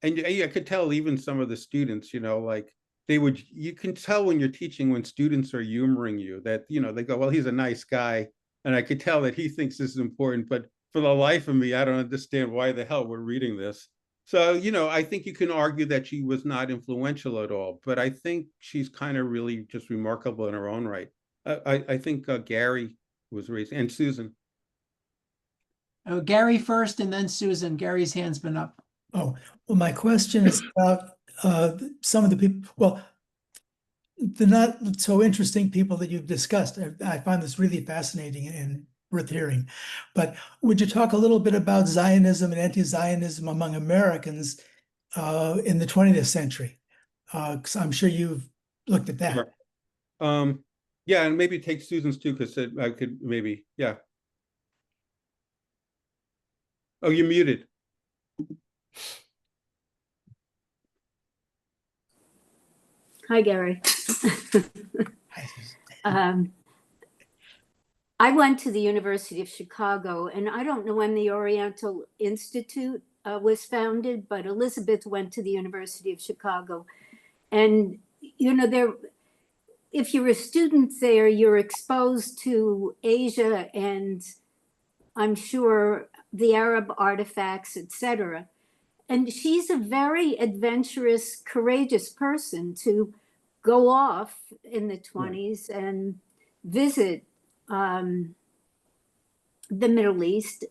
And I could tell even some of the students, like you can tell when you're teaching, when students are humoring you, that, they go, well, he's a nice guy. And I could tell that he thinks this is important, but for the life of me, I don't understand why the hell we're reading this. So, I think you can argue that she was not influential at all, but I think she's kind of really just remarkable in her own right. I think Gary was raised, and Susan. Oh, Gary first and then Susan. Gary's hand's been up. Oh, well, my question is about some of the people, well, the not so interesting people that you've discussed. I find this really fascinating and worth hearing. But would you talk a little bit about Zionism and anti-Zionism among Americans in the 20th century? Because I'm sure you've looked at that. Sure. Yeah, and maybe take Susan's too, because I could maybe, yeah. Oh, you're muted. Hi, Gary. I went to the University of Chicago, and I don't know when the Oriental Institute was founded, but Elizabeth went to the University of Chicago. And, if you're a student there, you're exposed to Asia and I'm sure the Arab artifacts, etc. And she's a very adventurous, courageous person to go off in the 20s and visit the Middle East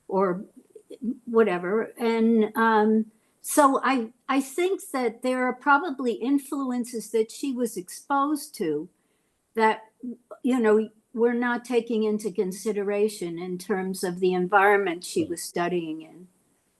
or whatever. And So I think that there are probably influences that she was exposed to that, you know, we're not taking into consideration in terms of the environment she was studying in.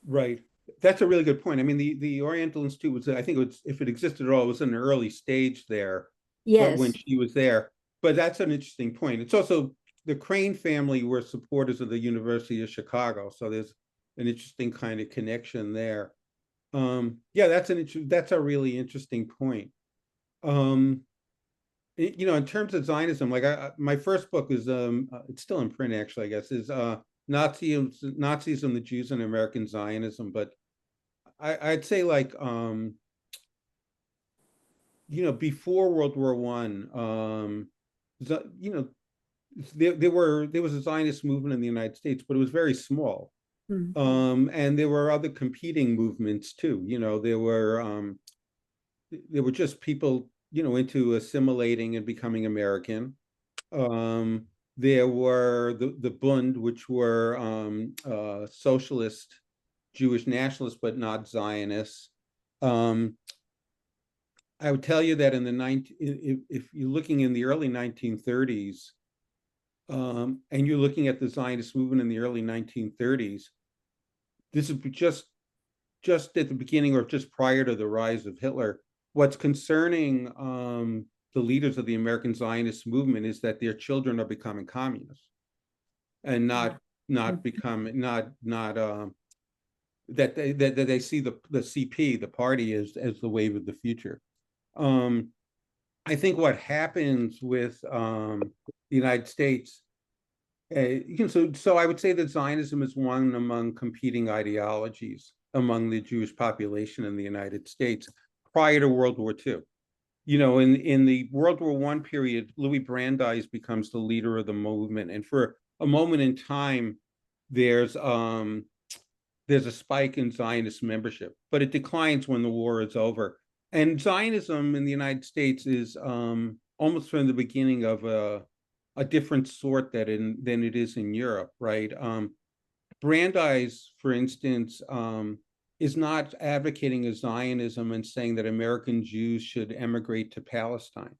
Right. That's a really good point. I mean, the Oriental Institute was, I think it was, if it existed at all, it was in an early stage there, but when Yes. she was there. But that's an interesting point. It's also the Crane family were supporters of the University of Chicago, so there's an interesting kind of connection there. Yeah, that's a really interesting point. You know, in terms of Zionism, like my first book is it's still in print actually, I guess, is Nazism, the Jews and American Zionism. But I'd say like you know, before World War One, you know, there was a Zionist movement in the United States, but it was very small. And there were other competing movements too. You know, there were just people, you know, into assimilating and becoming American. There were the Bund, which were socialist Jewish nationalists, but not Zionists. I would tell you that in the if you're looking in the early 1930s, and you're looking at the Zionist movement in the early 1930s, this is just at the beginning or just prior to the rise of Hitler. What's concerning the leaders of the American Zionist movement is that their children are becoming communists, and not becoming that they see the CP, the party, as the wave of the future. I think what happens with the United States, so I would say that Zionism is one among competing ideologies among the Jewish population in the United States prior to World War II. You know, in the World War I period, Louis Brandeis becomes the leader of the movement, and for a moment in time, there's a spike in Zionist membership, but it declines when the war is over. And Zionism in the United States is almost from the beginning of a different sort than it is in Europe, right? Brandeis, for instance, is not advocating a Zionism and saying that American Jews should emigrate to Palestine.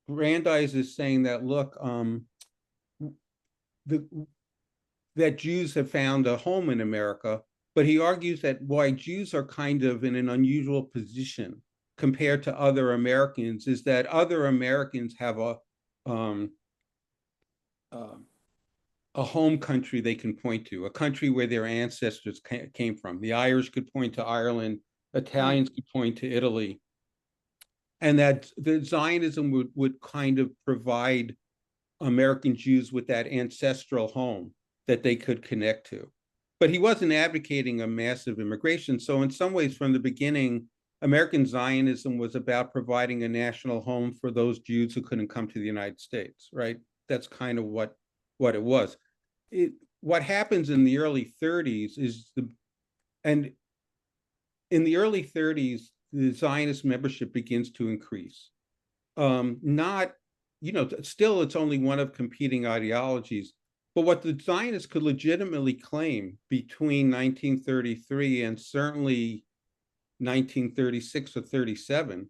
Brandeis is saying that, look, that Jews have found a home in America, but he argues that why Jews are kind of in an unusual position compared to other Americans is that other Americans have a home country they can point to, a country where their ancestors came from. The Irish could point to Ireland, Italians could point to Italy, and that the Zionism would kind of provide American Jews with that ancestral home that they could connect to. But he wasn't advocating a massive immigration. So in some ways, from the beginning, American Zionism was about providing a national home for those Jews who couldn't come to the United States, right? That's kind of what it was. What happens in the early 30s is in the early 30s, the Zionist membership begins to increase. Not, you know, still it's only one of competing ideologies, but what the Zionists could legitimately claim between 1933 and certainly 1936 or 37,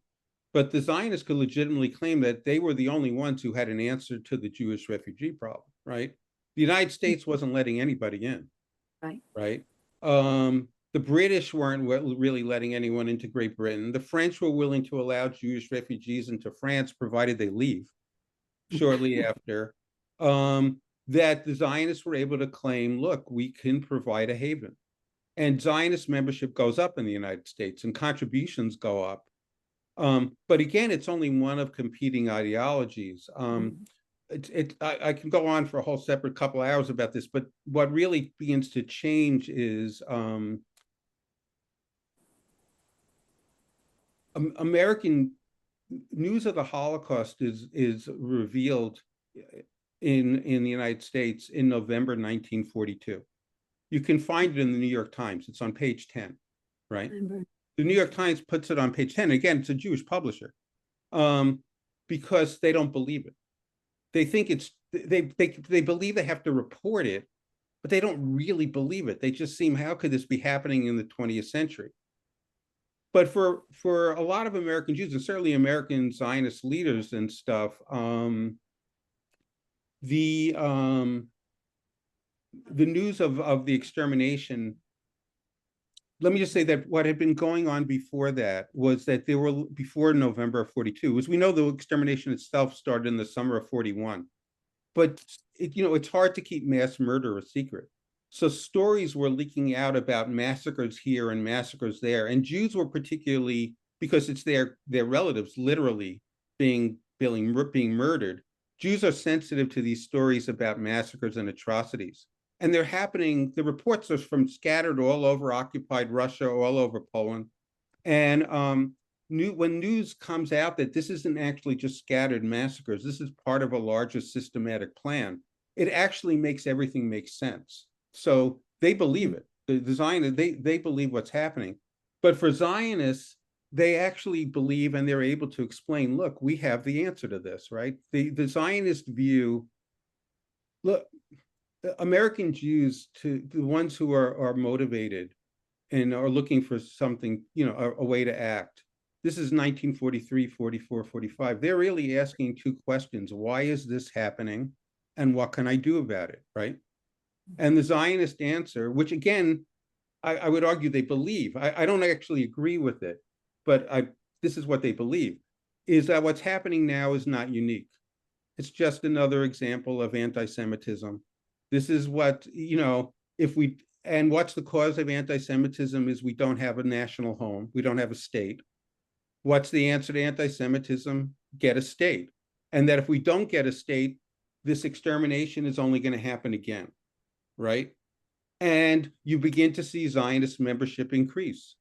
but the Zionists could legitimately claim that they were the only ones who had an answer to the Jewish refugee problem, right? The United States wasn't letting anybody in, right? The British weren't really letting anyone into Great Britain. The French were willing to allow Jewish refugees into France, provided they leave shortly after. That the Zionists were able to claim, look, we can provide a haven. And Zionist membership goes up in the United States and contributions go up. But again, it's only one of competing ideologies. I can go on for a whole separate couple of hours about this, but what really begins to change is American news of the Holocaust is revealed in the United States in November 1942. You can find it in the New York Times. It's on page 10, right? The New York Times puts it on page 10. Again, it's a Jewish publisher, because they don't believe it. They think they believe they have to report it but they don't really believe it. They just seem, how could this be happening in the 20th century? But for a lot of American Jews, and certainly American Zionist leaders and stuff, the news of the extermination, let me just say that what had been going on before that was that there were, before November of 42, as we know, the extermination itself started in the summer of 41. But it's hard to keep mass murder a secret. So stories were leaking out about massacres here and massacres there, and Jews were particularly, because it's their relatives literally being murdered. Jews are sensitive to these stories about massacres and atrocities, and they're happening. The reports are from scattered all over occupied Russia, all over Poland, and when news comes out that this isn't actually just scattered massacres, this is part of a larger systematic plan, it actually makes everything make sense. So they believe it. The Zionists, they believe what's happening. But for Zionists, they actually believe, and they're able to explain, look, we have the answer to this, right? The Zionist view, look, American Jews, to the ones who are motivated and are looking for something, a way to act. This is 1943, 44, 45. They're really asking two questions. Why is this happening? And what can I do about it, right? And the Zionist answer, which again, I would argue they believe, I don't actually agree with it, but this is what they believe, is that what's happening now is not unique. It's just another example of anti-Semitism. This is what, and what's the cause of anti-Semitism is we don't have a national home. We don't have a state. What's the answer to anti-Semitism? Get a state. And that if we don't get a state, this extermination is only going to happen again, right? And you begin to see Zionist membership increase.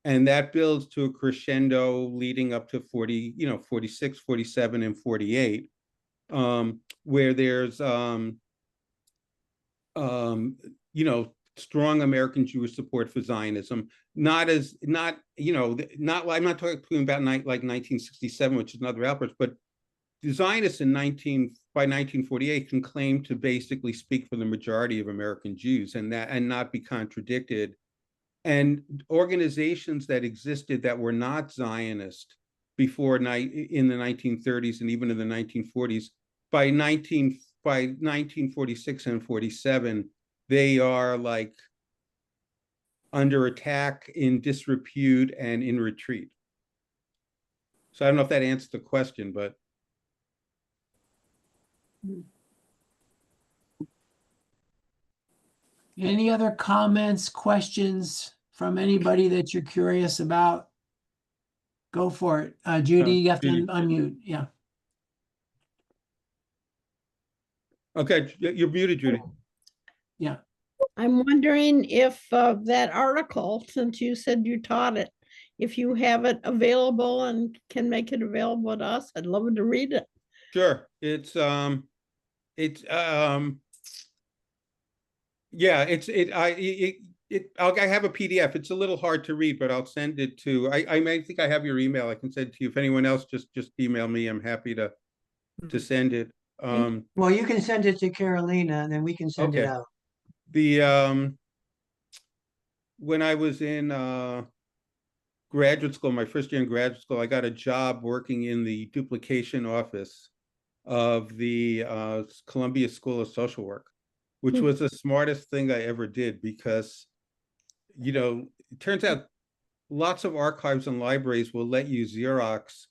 And that builds to a crescendo leading up to 46, 47, and 48, where there's, strong American Jewish support for Zionism. I'm not talking about like 1967, which is another outburst, but the Zionists by 1948 can claim to basically speak for the majority of American Jews and not be contradicted. And organizations that existed that were not Zionist before in the 1930s and even in the 1940s, by 1946 and 47, they are like under attack, in disrepute, and in retreat. So I don't know if that answers the question, but. Any other comments, questions from anybody that you're curious about? Go for it. Judy, you have to Judy. unmute. Yeah. Okay, you're muted, Judy. Yeah. I'm wondering if that article, since you said you taught it, if you have it available and can make it available to us, I'd love to read it. Sure. I have a PDF. It's a little hard to read, but I'll send it to, I think I have your email. I can send it to you. If anyone else, just email me. I'm happy to send it. Well, you can send it to Carolina and then we can send it Okay. out. When I was in graduate school, my first year in graduate school, I got a job working in the duplication office of the Columbia School of Social Work, which was the smartest thing I ever did, because, it turns out lots of archives and libraries will let you Xerox,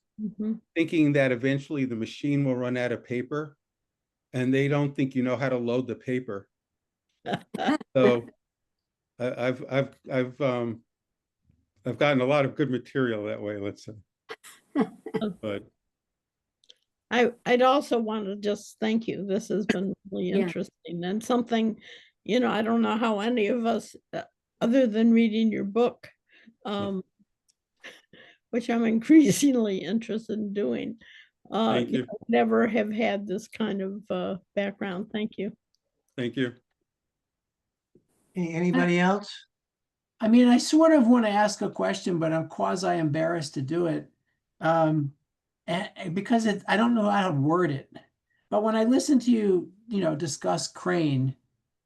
thinking that eventually the machine will run out of paper, and they don't think you know how to load the paper. So I've gotten a lot of good material that way, let's say. But I'd also want to just thank you. This has been really interesting and something, I don't know how any of us, other than reading your book, which I'm increasingly interested in doing, thank you. Never have had this kind of background. Thank you. Thank you. Anybody else? I mean, I sort of want to ask a question, but I'm quasi embarrassed to do it. Because I don't know how to word it. But when I listen to you, discuss Crane,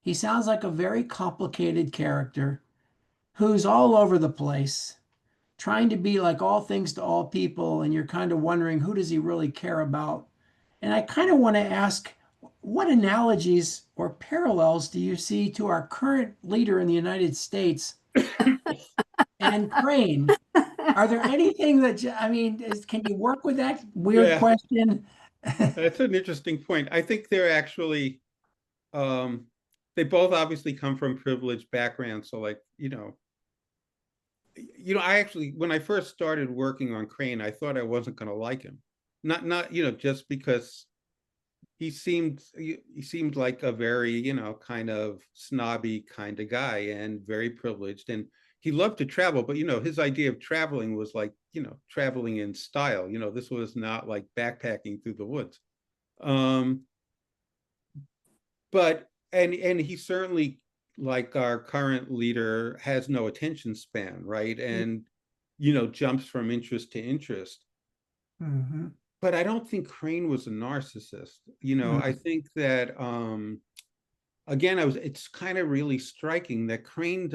He sounds like a very complicated character who's all over the place, trying to be like all things to all people, and you're kind of wondering who does he really care about? And I kind of want to ask, what analogies or parallels do you see to our current leader in the United States and Crane? Are there anything that I mean, can you work with that weird Yeah. question? That's an interesting point. I think they're actually, they both obviously come from privileged backgrounds. So like, I actually, when I first started working on Crane, I thought I wasn't going to like him. Not, just because he seemed like a very, kind of snobby kind of guy and very privileged. And he loved to travel, but, his idea of traveling was like, traveling in style. This was not like backpacking through the woods. But he certainly, like our current leader, has no attention span, right? And jumps from interest to interest. Mm-hmm. But I don't think Crane was a narcissist. I think that again, it's kind of really striking that Crane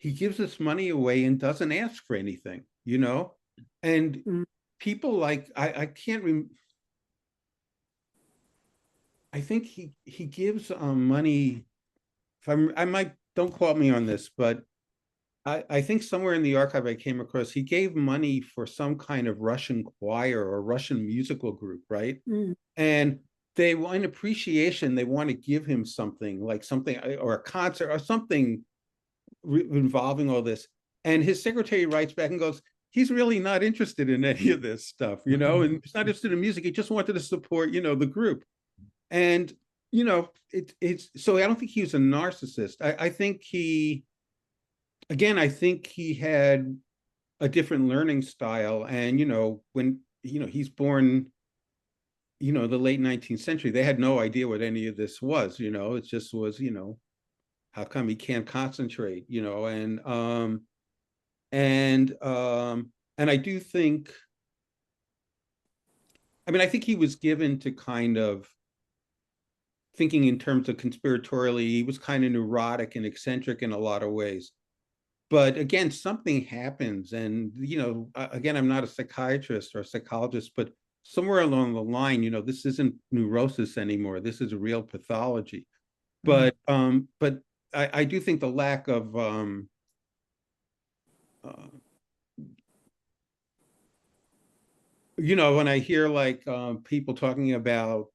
he gives this money away and doesn't ask for anything, and people like I can't remember. I think he gives money. I might, don't quote me on this, but I think somewhere in the archive I came across, he gave money for some kind of Russian choir or Russian musical group, right? And they, in appreciation, they want to give him something, like something, or a concert or something involving all this. And his secretary writes back and goes, he's really not interested in any of this stuff, and he's not interested in music. He just wanted to support, the group. And, it's so I don't think he was a narcissist. I think I think he had a different learning style. And, when, he's born, the late 19th century, they had no idea what any of this was, it just was, how come he can't concentrate, and I do think, I think he was given to kind of thinking in terms of conspiratorially. He was kind of neurotic and eccentric in a lot of ways. But again, something happens. And, again, I'm not a psychiatrist or a psychologist, but somewhere along the line, this isn't neurosis anymore. This is a real pathology. But I do think the lack of when I hear like people talking about,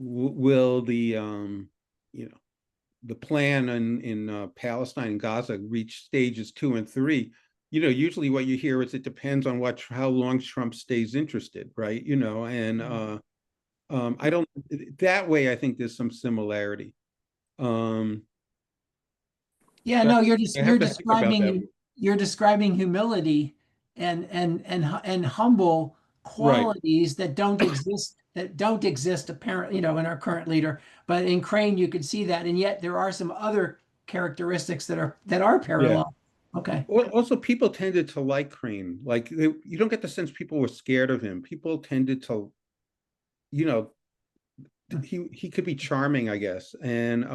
will the the plan in Palestine and Gaza reach stages 2 and 3? Usually what you hear is it depends on how long Trump stays interested, right? And I don't, that way I think there's some similarity. Yeah, no, you're describing humility and humble qualities that don't exist apparently, in our current leader. But in Crane, you could see that, and yet there are some other characteristics that are parallel. Yeah. Okay. Also, people tended to like Crane. Like you don't get the sense people were scared of him. People tended to, he could be charming, I guess, and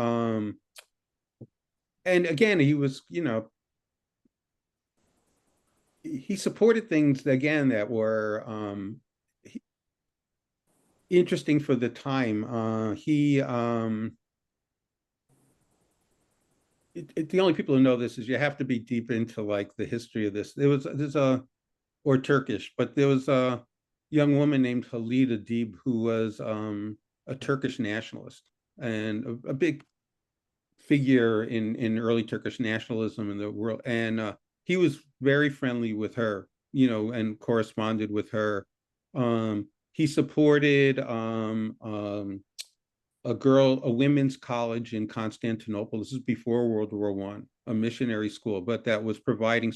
again, he was, he supported things again that were interesting for the time. The only people who know this is you have to be deep into like the history of this. Or Turkish, but there was a young woman named Halida Deeb who was a Turkish nationalist and a big figure in early Turkish nationalism in the world. And he was very friendly with her, and corresponded with her. He supported a women's college in Constantinople. This is before World War I, a missionary school, but that was providing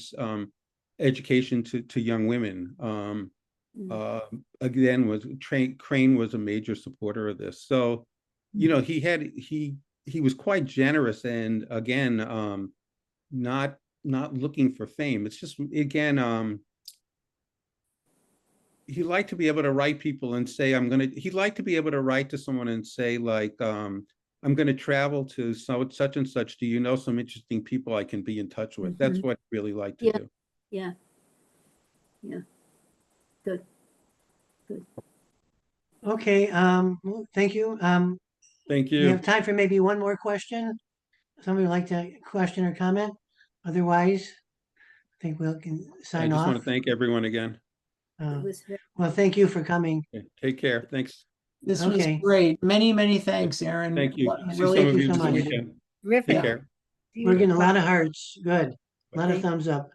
education to young women. Again, Crane was a major supporter of this. So, he was quite generous, and again, not looking for fame. It's just, again, he liked to be able to write people and say, he'd like to be able to write to someone and say like, I'm going to travel to such and such. Do you know some interesting people I can be in touch with? That's what I really like to Yeah. do. Yeah. Yeah. Good. Good. Okay, well, thank you. Thank We you. have time for maybe one more question. Somebody would like to question or comment? Otherwise, I think we can I sign just off. want to thank everyone again. It was very Well, thank you for coming. Okay, take care. Thanks. This was Okay. great. Many, many thanks, Aaron. Thank you. What- See Really some of you you so this much. weekend. Take Terrific. care. We're getting a Beautiful. lot of hearts. Good. A lot of Okay. thumbs up.